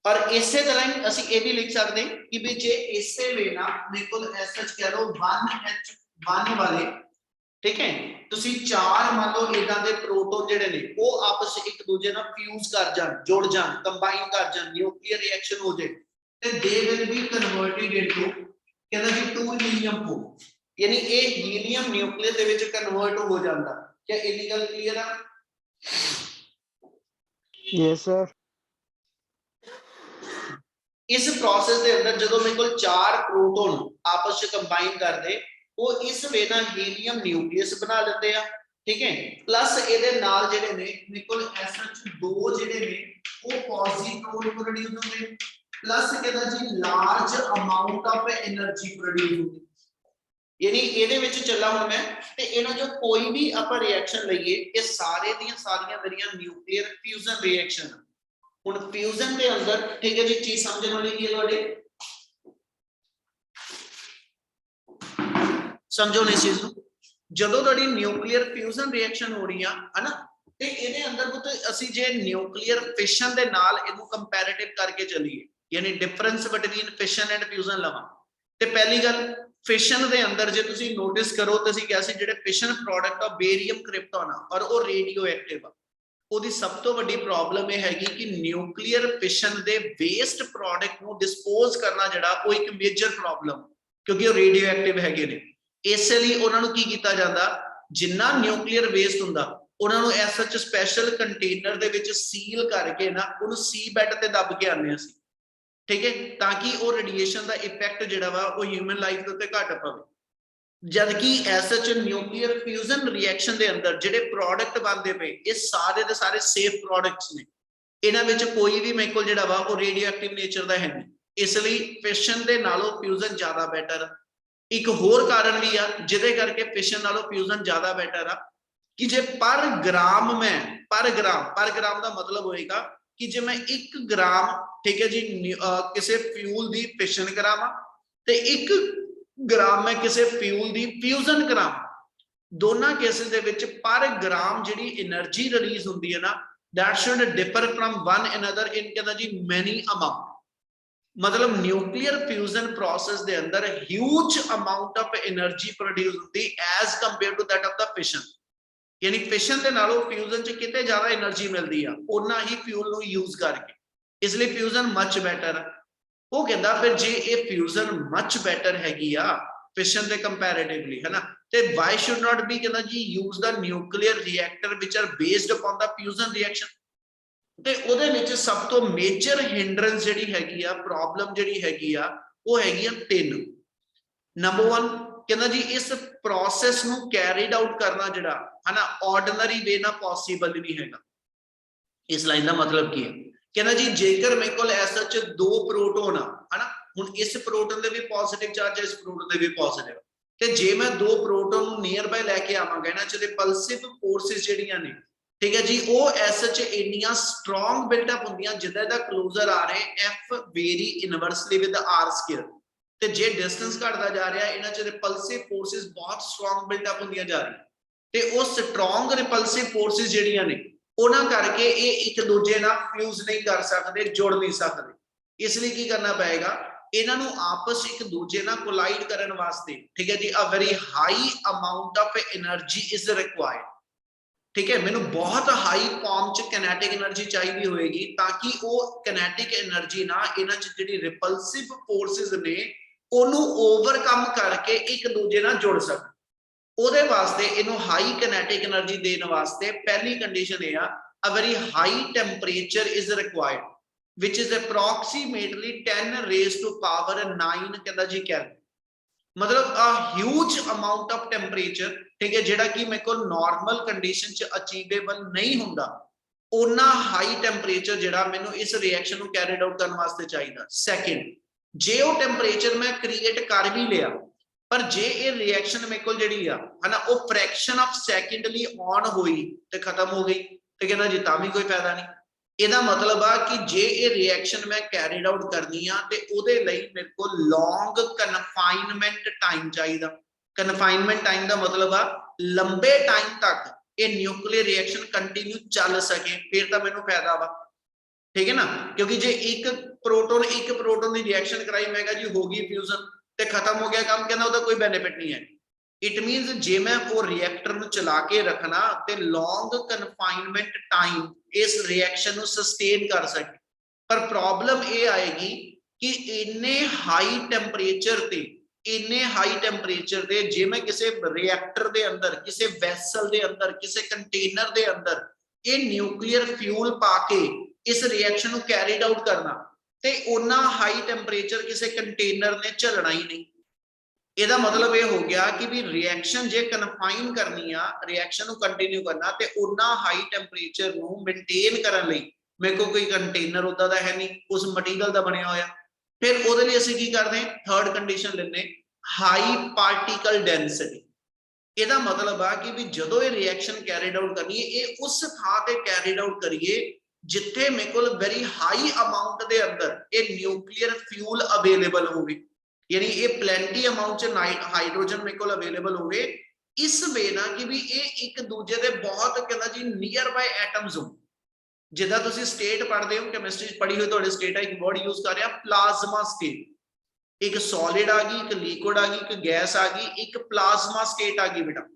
और इसे तरह ही ਅਸੀਂ ਇਹ ਵੀ ਲਿਖ ਸਕਦੇ ਕਿ ਵੀ ਜੇ ਇਸੇ ਵੇ ਨਾ ਮੇਰੇ ਕੋਲ ਐਸਐਚ ਕਹ ਲਓ 1H1 ਵਾਲੇ, ਠੀਕ ਹੈ, ਤੁਸੀਂ ਚਾਰ ਮੰਨ ਲਓ ਇਦਾਂ ਦੇ ਪ੍ਰੋਟੋਨ ਜਿਹੜੇ ਨੇ ਉਹ ਆਪਸ ਵਿੱਚ ਇੱਕ ਦੂਜੇ ਨਾਲ ਫਿਊਜ਼ ਕਰ ਜਾਣ, ਜੁੜ ਜਾਣ, ਕੰਬਾਈਨ ਕਰ ਜਾਣ, ਨਿਊਕਲੀਅਰ ਰਿਐਕਸ਼ਨ ਹੋ ਜਾਏ ਤੇ they will be converted into, ਕਹਿੰਦਾ ਜੀ 2 ਹੀਲੀਅਮ 4, ਯਾਨੀ ਇਹ ਹੀਲੀਅਮ ਨਿਊਕਲੀਅਸ ਦੇ ਵਿੱਚ ਕਨਵਰਟ ਹੋ ਜਾਂਦਾ। ਕੀ ਇਹ ਗੱਲ ਕਲੀਅਰ ਆ? Yes, sir. इस प्रोसेस के अंदर जो मेरे को 4 प्रोटोन आपस में कंबाइन करते, वो इस वे ना हीलियम न्यूक्लियस बना लेते हैं। ठीक है, प्लस ਇਹਦੇ ਨਾਲ ਜਿਹੜੇ ਨੇ ਮੇਰੇ ਕੋਲ SH2 ਜਿਹੜੇ ਨੇ ਉਹ ਪੋਜ਼ਿਟਰੋਨ प्रोड्यूस ਹੁੰਦੇ, प्लस कहता जी large amount of energy produce ਹੁੰਦੀ। यानी ਇਹਦੇ ਵਿੱਚ ਚੱਲਾ ਹੁਣ ਮੈਂ ਤੇ ਇਹਨਾਂ ਜੋ ਕੋਈ ਵੀ ਆਪਾਂ ਰਿਐਕਸ਼ਨ ਲਈਏ, ਇਹ ਸਾਰੇ ਦੀਆਂ ਸਾਰੀਆਂ ਮੇਰੀਆਂ ਨਿਊਕਲੀਅਰ ਫਿਊਜ਼ਨ ਰਿਐਕਸ਼ਨ। ਹੁਣ ਫਿਊਜ਼ਨ ਦੇ ਅੰਦਰ ਠੀਕ ਹੈ ਜੀ ਚੀਜ਼ ਸਮਝਣ ਵਾਲੀ ਕੀ ਹੈ ਤੁਹਾਡੇ, ਸਮਝੋ ਇਸ ਚੀਜ਼ ਨੂੰ। ਜਦੋਂ ਤੁਹਾਡੀ ਨਿਊਕਲੀਅਰ ਫਿਊਜ਼ਨ ਰਿਐਕਸ਼ਨ ਹੋ ਰਹੀ ਆ ਹਨਾ, ਤੇ ਇਹਦੇ ਅੰਦਰ ਪੁੱਤ ਅਸੀਂ ਜੇ ਨਿਊਕਲੀਅਰ ਫਿਸ਼ਨ ਦੇ ਨਾਲ ਇਹਨੂੰ ਕੰਪੈਰੀਟਿਵ ਕਰਕੇ ਚੱਲੀਏ, ਯਾਨੀ difference between fashion and fusion ਲਵਾਂ, ਤੇ ਪਹਿਲੀ ਗੱਲ ਫਿਸ਼ਨ ਦੇ ਅੰਦਰ ਜੇ ਤੁਸੀਂ ਨੋਟਿਸ ਕਰੋ ਤਾਂ ਅਸੀਂ ਕਿਹਾ ਸੀ ਜਿਹੜੇ ਫਿਸ਼ਨ ਪ੍ਰੋਡਕਟ ਆ ਬੇਰੀਅਮ ਕ੍ਰਿਪਟੋਨ ਆ ਔਰ ਉਹ ਰੇਡੀਓ ਐਕਟਿਵ ਆ। ਉਹਦੀ ਸਭ ਤੋਂ ਵੱਡੀ ਪ੍ਰੋਬਲਮ ਇਹ ਹੈਗੀ ਕਿ ਨਿਊਕਲੀਅਰ ਫਿਸ਼ਨ ਦੇ ਵੇਸਟ ਪ੍ਰੋਡਕਟ ਨੂੰ ਡਿਸਪੋਜ਼ ਕਰਨਾ ਜਿਹੜਾ ਉਹ ਇੱਕ ਮੇਜਰ ਪ੍ਰੋਬਲਮ, ਕਿਉਂਕਿ ਉਹ ਰੇਡੀਓ ਐਕਟਿਵ ਹੈਗੇ ਨੇ। ਇਸੇ ਲਈ ਉਹਨਾਂ ਨੂੰ ਕੀ ਕੀਤਾ ਜਾਂਦਾ, ਜਿੰਨਾ ਨਿਊਕਲੀਅਰ ਵੇਸਟ ਹੁੰਦਾ ਉਹਨਾਂ ਨੂੰ ਐਸਐਚ ਸਪੈਸ਼ਲ ਕੰਟੇਨਰ ਦੇ ਵਿੱਚ ਸੀਲ ਕਰਕੇ ਨਾ ਉਹਨੂੰ ਸੀ ਬੈੱਡ ਤੇ ਦੱਬ ਕੇ ਆਉਂਦੇ ਅਸੀਂ। ਠੀਕ ਹੈ, ਤਾਂ ਕਿ ਉਹ ਰੇਡੀਏਸ਼ਨ ਦਾ ਇਫੈਕਟ ਜਿਹੜਾ ਵਾ ਉਹ ਹਿਊਮਨ ਲਾਈਫ ਦੇ ਉੱਤੇ ਘੱਟ ਪਵੇ। ਜਦਕਿ ਐਸਐਚ ਨਿਊਕਲੀਅਰ ਫਿਊਜ਼ਨ ਰਿਐਕਸ਼ਨ ਦੇ ਅੰਦਰ ਜਿਹੜੇ ਪ੍ਰੋਡਕਟ ਬਣਦੇ ਪਏ ਇਹ ਸਾਰੇ ਦੇ ਸਾਰੇ ਸੇਫ ਪ੍ਰੋਡਕਟਸ ਨੇ, ਇਹਨਾਂ ਵਿੱਚ ਕੋਈ ਵੀ ਮੇਰੇ ਕੋਲ ਜਿਹੜਾ ਵਾ ਉਹ ਰੇਡੀਓ ਐਕਟਿਵ ਨੇਚਰ ਦਾ ਹੈ ਨਹੀਂ। ਇਸ ਲਈ ਫਿਸ਼ਨ ਦੇ ਨਾਲੋਂ ਫਿਊਜ਼ਨ ਜ਼ਿਆਦਾ ਬੈਟਰ। ਇੱਕ ਹੋਰ ਕਾਰਨ ਵੀ ਆ ਜਿਹਦੇ ਕਰਕੇ ਫਿਸ਼ਨ ਨਾਲੋਂ ਫਿਊਜ਼ਨ ਜ਼ਿਆਦਾ ਬੈਟਰ ਆ ਕਿ ਜੇ ਪਰ ਗ੍ਰਾਮ ਮੈਂ ਪਰ ਗ੍ਰਾਮ ਦਾ ਮਤਲਬ ਹੋਏਗਾ ਕਿ ਜੇ ਮੈਂ 1 ਗ੍ਰਾਮ ਠੀਕ ਹੈ ਜੀ ਕਿਸੇ ਫਿਊਲ ਦੀ ਫਿਸ਼ਨ ਕਰਾਵਾਂ ਤੇ 1 ਗ੍ਰਾਮ ਮੈਂ ਕਿਸੇ ਫਿਊਲ ਦੀ ਫਿਊਜ਼ਨ ਕਰਾਵਾਂ, ਦੋਨਾਂ ਕੇਸਿਸ ਦੇ ਵਿੱਚ ਪਰ ਗ੍ਰਾਮ ਜਿਹੜੀ એનર્ਜੀ ਰਿਲੀਜ਼ ਹੁੰਦੀ ਹੈ ਨਾ that should differ from one another in कहता जी many amount। मतलब न्यूक्लियर फ्यूजन प्रोसेस दे अंदर huge amount of energy produce होती as compared to that of the fission। यानी फिशन दे नालों फ्यूजन च किते ज्यादा एनर्जी मिलती है उन्ना ही फ्यूल नु यूज करके, इसलिए फ्यूजन मच बेटर है। ਉਹ ਕਹਿੰਦਾ ਫਿਰ ਜੇ ਇਹ ਫਿਊਜ਼ਨ ਮਚ ਬੈਟਰ ਹੈਗੀ ਆ ਫਿਸ਼ਨ ਦੇ ਕੰਪੈਰੀਟਿਵਲੀ, ਹੈ ਨਾ, ਤੇ ਵਾਈ ਸ਼ੁਡ ਨਾਟ ਬੀ ਕਹਿੰਦਾ ਜੀ ਯੂਜ਼ ਦਾ ਨਿਊਕਲੀਅਰ ਰਿਐਕਟਰ ਵਿਚ ਆਰ ਬੇਸਡ ਅਪਨ ਦਾ ਫਿਊਜ਼ਨ ਰਿਐਕਸ਼ਨ। ਤੇ ਉਹਦੇ ਵਿੱਚ ਸਭ ਤੋਂ ਮੇਜਰ ਹਿੰਡਰੈਂਸ ਜਿਹੜੀ ਹੈਗੀ ਆ, ਪ੍ਰੋਬਲਮ ਜਿਹੜੀ ਹੈਗੀ ਆ, ਉਹ ਹੈਗੀ ਆ 3। ਨੰਬਰ 1 ਕਹਿੰਦਾ ਜੀ ਇਸ ਪ੍ਰੋਸੈਸ ਨੂੰ ਕੈਰੀਡ ਆਊਟ ਕਰਨਾ ਜਿਹੜਾ ਹੈ ਨਾ ਆਰਡੀਨਰੀ ਵੇ ਨਾਲ ਪੋਸੀਬਲ ਨਹੀਂ ਹੈਗਾ। ਇਸ ਲਾਈਨ ਦਾ ਮਤਲਬ ਕੀ ਹੈ? ਕਹਿੰਦਾ ਜੀ ਜੇਕਰ ਮੇਰੇ ਕੋਲ ਐਸਾ ਚ 2 ਪ੍ਰੋਟੋਨ ਆ, ਹਨਾ, ਹੁਣ ਇਸ ਪ੍ਰੋਟੋਨ ਦੇ ਵੀ ਪੋਜ਼ਿਟਿਵ ਚਾਰਜ ਹੈ, ਇਸ ਪ੍ਰੋਟੋਨ ਦੇ ਵੀ ਪੋਜ਼ਿਟਿਵ, ਤੇ ਜੇ ਮੈਂ 2 ਪ੍ਰੋਟੋਨ ਨੂੰ ਨੀਅਰ ਬਾਈ ਲੈ ਕੇ ਆਵਾਂਗਾ, ਇਹਨਾਂ ਚ ਰਿਪਲਸਿਵ ਫੋਰਸਿਸ ਜਿਹੜੀਆਂ ਨੇ, ਠੀਕ ਹੈ ਜੀ, ਉਹ ਐਸ ਚ ਇੰਨੀਆਂ ਸਟਰੋਂਗ ਬਿਲਡਅਪ ਹੁੰਦੀਆਂ ਜਿੱਦਾਂ ਦਾ ਕਲੋਜ਼ਰ ਆ ਰਹੇ F vary inversely with r square, ਤੇ ਜੇ ਡਿਸਟੈਂਸ ਘਟਦਾ ਜਾ ਰਿਹਾ ਇਹਨਾਂ ਚ ਰਿਪਲਸਿਵ ਫੋਰਸਿਸ ਬਹੁਤ ਸਟਰੋਂਗ ਬਿਲਡਅਪ ਹੁੰਦੀਆਂ ਜਾ ਰਹੀਆਂ, ਤੇ ਉਹ ਸਟਰੋਂਗ ਰਿਪਲਸਿਵ ਫੋਰਸਿਸ ਜਿਹੜੀਆਂ ਨੇ ਉਹਨਾਂ ਕਰਕੇ ਇਹ ਇੱਕ ਦੂਜੇ ਨਾਲ ਫਿਊਜ਼ ਨਹੀਂ ਕਰ ਸਕਦੇ, ਜੁੜ ਨਹੀਂ ਸਕਦੇ। ਇਸ ਲਈ ਕੀ ਕਰਨਾ ਪਏਗਾ, ਇਹਨਾਂ ਨੂੰ ਆਪਸ ਇੱਕ ਦੂਜੇ ਨਾਲ ਕੋਲਾਈਡ ਕਰਨ ਵਾਸਤੇ, ਠੀਕ ਹੈ ਜੀ, a very high amount of energy is required. ਠੀਕ ਹੈ, ਮੈਨੂੰ ਬਹੁਤ ਹਾਈ ਫਾਰਮ ਚ ਕਿਨੈਟਿਕ એનર્ਜੀ ਚਾਹੀਦੀ ਹੋਏਗੀ ਤਾਂ ਕਿ ਉਹ ਕਿਨੈਟਿਕ એનર્ਜੀ ਨਾਲ ਇਹਨਾਂ ਚ ਜਿਹੜੀ ਰਿਪਲਸਿਵ ਫੋਰਸਿਸ ਨੇ ਉਹਨੂੰ ਓਵਰਕਮ ਕਰਕੇ ਇੱਕ ਦੂਜੇ ਨਾਲ ਜੁੜ ਸਕਣ। ਉਹਦੇ ਵਾਸਤੇ ਇਹਨੂੰ ਹਾਈ ਕਿਨੈਟਿਕ એનર્ਜੀ ਦੇਣ ਵਾਸਤੇ ਪਹਿਲੀ ਕੰਡੀਸ਼ਨ ਇਹ ਆ, a very high temperature is required which is approximately 10 raised to power 9 ਕਹਿੰਦਾ ਜੀ ਕੈਲਵਿਨ, ਮਤਲਬ a huge amount of temperature, ਠੀਕ ਹੈ, ਜਿਹੜਾ ਕਿ ਮੇਰੇ ਕੋਲ ਨਾਰਮਲ ਕੰਡੀਸ਼ਨ ਚ ਅਚੀਵੇਬਲ ਨਹੀਂ ਹੁੰਦਾ, ਉਹਨਾਂ ਹਾਈ ਟੈਂਪਰੇਚਰ ਜਿਹੜਾ ਮੈਨੂੰ ਇਸ ਰਿਐਕਸ਼ਨ ਨੂੰ ਕੈਰੀਡ ਆਊਟ ਕਰਨ ਵਾਸਤੇ ਚਾਹੀਦਾ। ਸੈਕਿੰਡ, ਜੇ ਉਹ ਟੈਂਪਰੇਚਰ ਮੈਂ ਕ੍ਰੀਏਟ ਕਰ ਵੀ ਲਿਆ, ਪਰ ਜੇ ਇਹ ਰਿਐਕਸ਼ਨ ਮੇਰੇ ਕੋਲ ਜਿਹੜੀ ਆ, ਹਨਾ, ਉਹ ਫ੍ਰੈਕਸ਼ਨ ਆਫ ਸੈਕਿੰਡ ਲਈ ਔਨ ਹੋਈ ਤੇ ਖਤਮ ਹੋ ਗਈ, ਤੇ ਕਹਿੰਦਾ ਜੀ ਤਾਂ ਵੀ ਕੋਈ ਫਾਇਦਾ ਨਹੀਂ। ਇਹਦਾ ਮਤਲਬ ਆ ਕਿ ਜੇ ਇਹ ਰਿਐਕਸ਼ਨ ਮੈਂ ਕੈਰੀਡ ਆਊਟ ਕਰਨੀ ਆ ਤੇ ਉਹਦੇ ਲਈ ਮੇਰੇ ਕੋਲ ਲੌਂਗ ਕਨਫਾਈਨਮੈਂਟ ਟਾਈਮ ਚਾਹੀਦਾ। ਕਨਫਾਈਨਮੈਂਟ ਟਾਈਮ ਦਾ ਮਤਲਬ ਆ ਲੰਬੇ ਟਾਈਮ ਤੱਕ ਇਹ ਨਿਊਕਲੀਅਰ ਰਿਐਕਸ਼ਨ ਕੰਟੀਨਿਊ ਚੱਲ ਸਕੇ, ਫਿਰ ਤਾਂ ਮੈਨੂੰ ਫਾਇਦਾ ਵਾ, ਠੀਕ ਹੈ ਨਾ। ਕਿਉਂਕਿ ਜੇ ਇੱਕ ਪ੍ਰੋਟੋਨ ਦੀ ਰਿਐਕਸ਼ਨ ਕਰਾਈ, ਮੈਂ ਕਿਹਾ ਜੀ ਹੋ ਗਈ ਫਿਊਜ਼ਨ ਤੇ ਖਤਮ ਹੋ ਗਿਆ ਕੰਮ, ਕਹਿੰਦਾ ਉਹਦਾ ਕੋਈ ਬੈਨੀਫਿਟ ਨਹੀਂ ਹੈ। ਇਟ ਮੀਨਸ ਜੇ ਮੈਂ ਉਹ ਰਿਐਕਟਰ ਨੂੰ ਚਲਾ ਕੇ ਰੱਖਣਾ ਤੇ ਲੌਂਗ ਕਨਫਾਈਨਮੈਂਟ ਟਾਈਮ ਇਸ ਰਿਐਕਸ਼ਨ ਨੂੰ ਸਸਟੇਨ ਕਰ ਸਕੇ। ਪਰ ਪ੍ਰੋਬਲਮ ਇਹ ਆਏਗੀ ਕਿ ਇੰਨੇ ਹਾਈ ਟੈਂਪਰੇਚਰ ਤੇ ਜੇ ਮੈਂ ਕਿਸੇ ਰਿਐਕਟਰ ਦੇ ਅੰਦਰ, ਕਿਸੇ ਵੈਸਲ ਦੇ ਅੰਦਰ, ਕਿਸੇ ਕੰਟੇਨਰ ਦੇ ਅੰਦਰ ਇਹ ਨਿਊਕਲੀਅਰ ਫਿਊਲ ਪਾ ਕੇ ਇਸ ਰਿਐਕਸ਼ਨ ਨੂੰ ਕੈਰੀਡ ਆਊਟ ਕਰਨਾ, ਤੇ ਉਹਨਾਂ ਹਾਈ ਟੈਂਪਰੇਚਰ ਕਿਸੇ ਕੰਟੇਨਰ ਨੇ ਝੱਲਣਾ ਹੀ ਨਹੀਂ। ਇਹਦਾ ਮਤਲਬ ਇਹ ਹੋ ਗਿਆ ਕਿ ਵੀ ਰਿਐਕਸ਼ਨ ਜੇ ਕਨਫਾਈਨ ਕਰਨੀ ਆ, ਰਿਐਕਸ਼ਨ ਨੂੰ ਕੰਟੀਨਿਊ ਕਰਨਾ, ਤੇ ਉਹਨਾਂ ਹਾਈ ਟੈਂਪਰੇਚਰ ਨੂੰ ਮੇਨਟੇਨ ਕਰਨ ਲਈ ਮੇਰੇ ਕੋਲ ਕੋਈ ਕੰਟੇਨਰ ਉਦਾਂ ਦਾ ਹੈ ਨਹੀਂ, ਉਸ ਮਟੀਰੀਅਲ ਦਾ ਬਣਿਆ ਹੋਇਆ। ਫਿਰ ਉਹਦੇ ਲਈ ਅਸੀਂ ਕੀ ਕਰਦੇ, ਥਰਡ ਕੰਡੀਸ਼ਨ ਲੈਂਦੇ, ਹਾਈ ਪਾਰਟੀਕਲ ਡੈਂਸਿਟੀ। ਇਹਦਾ ਮਤਲਬ ਆ ਕਿ ਵੀ ਜਦੋਂ ਇਹ ਰਿਐਕਸ਼ਨ ਕੈਰੀਡ ਆਊਟ ਕਰਨੀ ਹੈ, ਇਹ ਉਸ ਥਾਂ ਤੇ ਕੈਰੀਡ ਆਊਟ ਕਰੀਏ ਜਿੱਥੇ ਮੇਰੇ ਕੋਲ ਵੈਰੀ ਹਾਈ ਅਮਾਉਂਟ ਦੇ ਅੰਦਰ ਇਹ ਨਿਊਕਲੀਅਰ ਫਿਊਲ ਅਵੇਲੇਬਲ ਹੋਵੇ, ਯਾਨੀ ਇਹ ਪਲੈਂਟੀ ਅਮਾਉਂਟ ਚ ਹਾਈਡਰੋਜਨ ਮੇਰੇ ਕੋਲ ਅਵੇਲੇਬਲ ਹੋਵੇ, ਇਸ ਵੇ ਨਾਲ ਕਿ ਵੀ ਇਹ ਇੱਕ ਦੂਜੇ ਦੇ ਬਹੁਤ, ਕਹਿੰਦਾ ਜੀ, ਨੀਅਰ ਬਾਈ ਐਟਮਸ ਹੋ। ਜਿੱਦਾਂ ਤੁਸੀਂ ਸਟੇਟ ਪੜ੍ਹਦੇ ਹੋ, ਕੈਮਿਸਟਰੀ ਚ ਪੜ੍ਹੀ ਹੋਈ ਤੁਹਾਡੇ ਸਟੇਟ ਆ, ਇੱਕ ਵਰਡ ਯੂਜ਼ ਕਰ ਰਿਹਾ ਪਲਾਜ਼ਮਾ ਸਟੇਟ। ਇੱਕ ਸੋਲਿਡ ਆ ਗਈ, ਇੱਕ ਲਿਕੁਇਡ ਆ ਗਈ, ਇੱਕ ਗੈਸ ਆ ਗਈ, ਇੱਕ ਪਲਾਜ਼ਮਾ ਸਟੇਟ ਆ ਗਈ। ਬੇਟਾ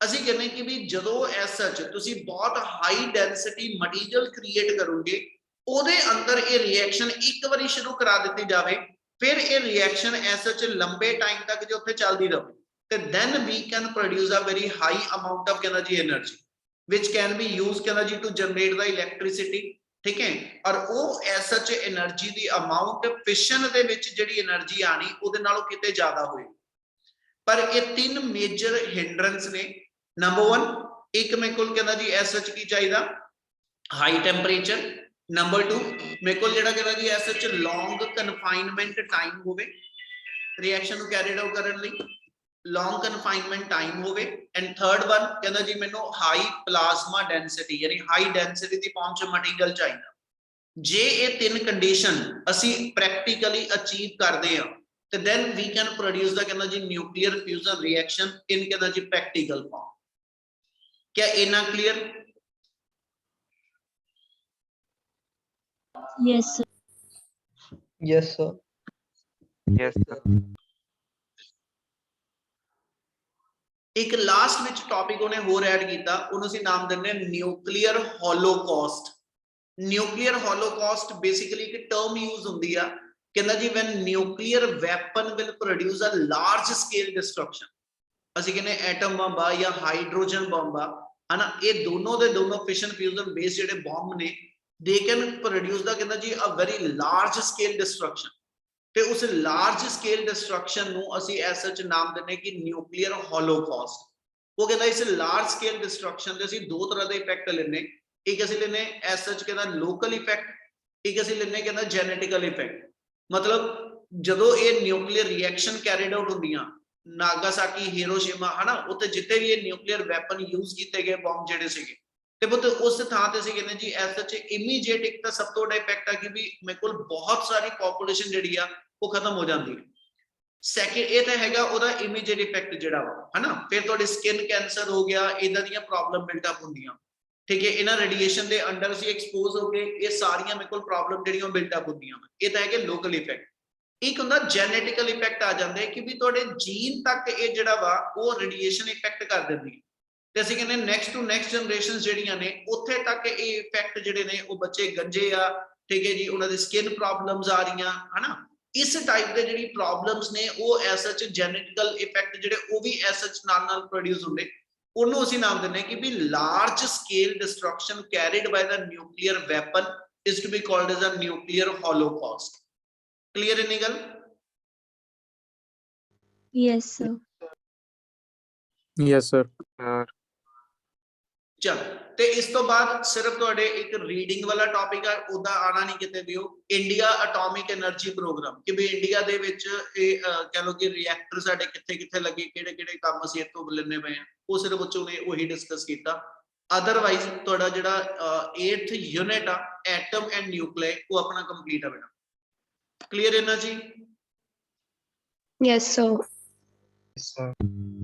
ਅਸੀਂ ਕਹਿੰਦੇ ਕਿ ਵੀ ਜਦੋਂ ਐਸ ਸੱਚ ਤੁਸੀਂ ਬਹੁਤ ਹਾਈ ਡੈਂਸਿਟੀ ਮਟੀਰੀਅਲ ਕ੍ਰੀਏਟ ਕਰੋਗੇ, ਉਹਦੇ ਅੰਦਰ ਇਹ ਰਿਐਕਸ਼ਨ ਇੱਕ ਵਾਰੀ ਸ਼ੁਰੂ ਕਰਾ ਦਿੱਤੀ ਜਾਵੇ, ਫਿਰ ਇਹ ਰਿਐਕਸ਼ਨ ਐਸ ਸੱਚ ਲੰਬੇ ਟਾਈਮ ਤੱਕ ਜੇ ਉੱਥੇ ਚੱਲਦੀ ਰਹੇ, ਤੇ then we can produce a very high amount of, ਕਹਿੰਦਾ ਜੀ, energy which can be used, ਕਹਿੰਦਾ ਜੀ, to generate the electricity, ਠੀਕ ਹੈ। ਔਰ ਉਹ ਐਸ ਸੱਚ એનર્ਜੀ ਦੀ ਅਮਾਉਂਟ ਫਿਸ਼ਨ ਦੇ ਵਿੱਚ ਜਿਹੜੀ એનર્ਜੀ ਆਣੀ ਉਹਦੇ ਨਾਲੋਂ ਕਿਤੇ ਜ਼ਿਆਦਾ ਹੋਏ। ਪਰ ਇਹ 3 ਮੇਜਰ ਹਿੰਡਰੈਂਸ ਨੇ। ਨੰਬਰ 1, ਇੱਕ ਮੇਰੇ ਕੋਲ, ਕਹਿੰਦਾ ਜੀ, ਐਸ ਸੱਚ ਕੀ ਚਾਹੀਦਾ, ਹਾਈ ਟੈਂਪਰੇਚਰ। ਨੰਬਰ 2, ਮੇਰੇ ਕੋਲ ਜਿਹੜਾ, ਕਹਿੰਦਾ ਜੀ, ਐਸ ਸੱਚ ਲੌਂਗ ਕਨਫਾਈਨਮੈਂਟ ਟਾਈਮ ਹੋਵੇ ਰਿਐਕਸ਼ਨ ਨੂੰ ਕੈਰੀਡ ਆਊਟ ਕਰਨ ਲਈ, ਲੌਂਗ ਕਨਫਾਈਨਮੈਂਟ ਟਾਈਮ ਹੋਵੇ। ਐਂਡ ਥਰਡ ਵਨ, ਕਹਿੰਦਾ ਜੀ, ਮੈਨੂੰ ਹਾਈ ਪਲਾਜ਼ਮਾ ਡੈਂਸਿਟੀ, ਯਾਨੀ ਹਾਈ ਡੈਂਸਿਟੀ ਦੀ ਫਾਰਮ ਚ ਮਟੀਰੀਅਲ ਚਾਹੀਦਾ। ਜੇ ਇਹ 3 ਕੰਡੀਸ਼ਨ ਅਸੀਂ ਪ੍ਰੈਕਟੀਕਲੀ ਅਚੀਵ ਕਰਦੇ ਹਾਂ, ਤੇ then we can produce the, ਕਹਿੰਦਾ ਜੀ, ਨਿਊਕਲੀਅਰ ਫਿਊਜ਼ਨ ਰਿਐਕਸ਼ਨ ਇਨ, ਕਹਿੰਦਾ ਜੀ, ਪ੍ਰੈਕਟੀਕਲ ਫਾਰਮ। क्या इतना clear? Yes, sir. Yes, sir. Yes, sir. एक लास्ट विच टॉपिक उन्हें होर ऐड किया, उन्होंने ਅਸੀਂ नाम ਦਿੰਦੇ nuclear holocaust. Nuclear holocaust basically एक टर्म यूज ਹੁੰਦੀ ਆ कहना जी when nuclear weapon will produce a large scale destruction, ਅਸੀਂ ਕਹਿੰਦੇ ਐਟਮ ਬੰਬ ਆ ਜਾਂ ਹਾਈਡਰੋਜਨ ਬੰਬ ਆ ਹਨਾ, ਇਹ ਦੋਨੋਂ ਦੇ ਦੋਨੋਂ ਫਿਸ਼ਨ ਫਿਊਜ਼ਨ ਬੇਸ ਜਿਹੜੇ ਬੰਬ ਨੇ they can produce ਦਾ ਕਹਿੰਦਾ ਜੀ a very large scale destruction, ਤੇ ਉਸ ਲਾਰਜ ਸਕੇਲ ਡਿਸਟਰਕਸ਼ਨ ਨੂੰ ਅਸੀਂ ਐਸ ਸੱਚ ਨਾਮ ਦਿੰਨੇ ਕਿ ਨਿਊਕਲੀਅਰ ਹੋਲੋਕਾਸਟ। ਉਹ ਕਹਿੰਦਾ ਇਸ ਲਾਰਜ ਸਕੇਲ ਡਿਸਟਰਕਸ਼ਨ ਦੇ ਅਸੀਂ ਦੋ ਤਰ੍ਹਾਂ ਦੇ ਇਫੈਕਟ ਲੈਨੇ, ਇੱਕ ਅਸੀਂ ਲੈਨੇ ਐਸ ਸੱਚ ਕਹਿੰਦਾ ਲੋਕਲ ਇਫੈਕਟ, ਇੱਕ ਅਸੀਂ ਲੈਨੇ ਕਹਿੰਦਾ ਜੈਨੇਟਿਕਲ ਇਫੈਕਟ। ਮਤਲਬ ਜਦੋਂ ਇਹ ਨਿਊਕਲੀਅਰ ਰਿਐਕਸ਼ਨ ਕੈਰੀਡ ਆਊਟ ਹੁੰਦੀਆਂ ਨਾਗਾਸਾਕੀ ਹੀਰੋਸ਼ੀਮਾ ਹਨਾ, ਉੱਥੇ ਜਿੱਥੇ ਵੀ ਇਹ ਨਿਊਕਲੀਅਰ ਵੈਪਨ ਯੂਜ਼ ਕੀਤੇ ਗਏ ਬੰਬ ਜਿਹੜੇ ਸੀਗੇ, ਤੇ ਪੁੱਤ ਉਸ ਥਾਂ ਤੇ ਅਸੀਂ ਕਹਿੰਦੇ ਜੀ ਐਸ ਸੱਚ ਇਮੀਡੀਏਟ ਇੱਕ ਤਾਂ ਸਭ ਤੋਂ ਵੱਡਾ ਇਫੈਕਟ ਆ ਕਿ ਵੀ ਮੇਰੇ ਕੋਲ ਬਹੁਤ ਸਾਰੀ ਪੋਪੂਲੇਸ਼ਨ ਜਿਹੜੀ ਆ ਉਹ ਖਤਮ ਹੋ ਜਾਂਦੀ ਹੈ। ਸੈਕਿੰਡ ਇਹ ਤਾਂ ਹੈਗਾ ਉਹਦਾ ਇਮੀਡੀਏਟ ਇਫੈਕਟ ਜਿਹੜਾ ਵਾ ਹਨਾ, ਫਿਰ ਤੁਹਾਡੀ ਸਕਿਨ ਕੈਂਸਰ ਹੋ ਗਿਆ, ਇਦਾਂ ਦੀਆਂ ਪ੍ਰੋਬਲਮ ਬਿਲਟ ਅਪ ਹੁੰਦੀਆਂ, ਠੀਕ ਹੈ। ਇਹਨਾਂ ਰੇਡੀਏਸ਼ਨ ਦੇ ਅੰਡਰ ਅਸੀਂ ਐਕਸਪੋਜ਼ ਹੋ ਕੇ ਇਹ ਸਾਰੀਆਂ ਮੇਰੇ ਕੋਲ ਪ੍ਰੋਬਲਮ ਜਿਹੜੀਆਂ ਬਿਲਟ ਅਪ ਹੁੰਦੀਆਂ, ਇਹ ਤਾਂ ਹੈਗੇ ਲੋਕਲ ਇਫੈਕਟ। ਇੱਕ ਹੁੰਦਾ ਜੈਨੇਟਿਕਲ ਇਫੈਕਟ ਆ ਜਾਂਦੇ ਕਿ ਵੀ ਤੁਹਾਡੇ ਜੀਨ ਤੱਕ ਇਹ ਜਿਹੜਾ ਵਾ ਉਹ ਰੇਡੀਏਸ਼ਨ ਇਫੈਕਟ ਕਰ ਦਿੰਦੀ ਹੈ, ਤੇ ਅਸੀਂ ਕਹਿੰਦੇ ਨੈਕਸਟ ਟੂ ਨੈਕਸਟ ਜਨਰੇਸ਼ਨ ਜਿਹੜੀਆਂ ਨੇ ਉੱਥੇ ਤੱਕ ਇਹ ਇਫੈਕਟ ਜਿਹੜੇ ਨੇ ਉਹ ਬੱਚੇ ਗੰਜੇ ਆ, ਠੀਕ ਹੈ ਜੀ, ਉਹਨਾਂ ਦੀ ਸਕਿਨ ਪ੍ਰੋਬਲਮਸ ਆ ਰਹੀਆਂ ਹਨਾ। ਇਸ ਟਾਈਪ ਦੇ ਜਿਹੜੀ ਪ੍ਰੋਬਲਮਸ ਨੇ ਉਹ ਐਸ ਸੱਚ ਜੈਨੇਟਿਕਲ ਇਫੈਕਟ ਜਿਹੜੇ ਉਹ ਵੀ ਐਸ ਸੱਚ ਨਾਲ ਪ੍ਰੋਡਿਊਸ ਹੁੰਦੇ, ਉਹਨੂੰ ਅਸੀਂ ਨਾਮ ਦਿੰਦੇ ਕਿ we large scale destruction carried by the nuclear weapon is to be called as a nuclear holocaust. Clear ਇਨੀ ਗੱਲ? Yes, sir. Yes, sir. ਚਲ, ਤੇ ਇਸ ਤੋਂ ਬਾਅਦ ਸਿਰਫ ਤੁਹਾਡੇ ਇੱਕ ਰੀਡਿੰਗ ਵਾਲਾ ਟੌਪਿਕ ਆ, ਉਹਦਾ ਆਣਾ ਨਹੀਂ ਕਿਤੇ ਵੀ। ਉਹ ਇੰਡੀਆ ਐਟੋਮਿਕ એનર્ਜੀ ਪ੍ਰੋਗਰਾਮ, ਕਿ ਵੀ ਇੰਡੀਆ ਦੇ ਵਿੱਚ ਇਹ ਕਹ ਲਓ ਕਿ ਰਿਐਕਟਰ ਸਾਡੇ ਕਿੱਥੇ ਕਿੱਥੇ ਲੱਗੇ, ਕਿਹੜੇ ਕਿਹੜੇ ਕੰਮ ਅਸੀਂ ਇੱਥੋਂ ਲੈਣੇ ਪਏ ਆ, ਉਹ ਸਿਰਫ ਬੱਚੋਂ ਨੇ ਉਹੀ ਡਿਸਕਸ ਕੀਤਾ। ਅਦਰਵਾਈਜ਼ ਤੁਹਾਡਾ ਜਿਹੜਾ 8th ਯੂਨਿਟ ਆ ਐਟਮ ਐਂਡ ਨਿਊਕਲੀਆਈ ਉਹ ਆਪਣਾ ਕੰਪਲੀਟ ਆ ਬੇਟਾ। ਕਲੀਅਰ ਹੈ ਨਾ ਜੀ? Yes, sir. Yes, sir.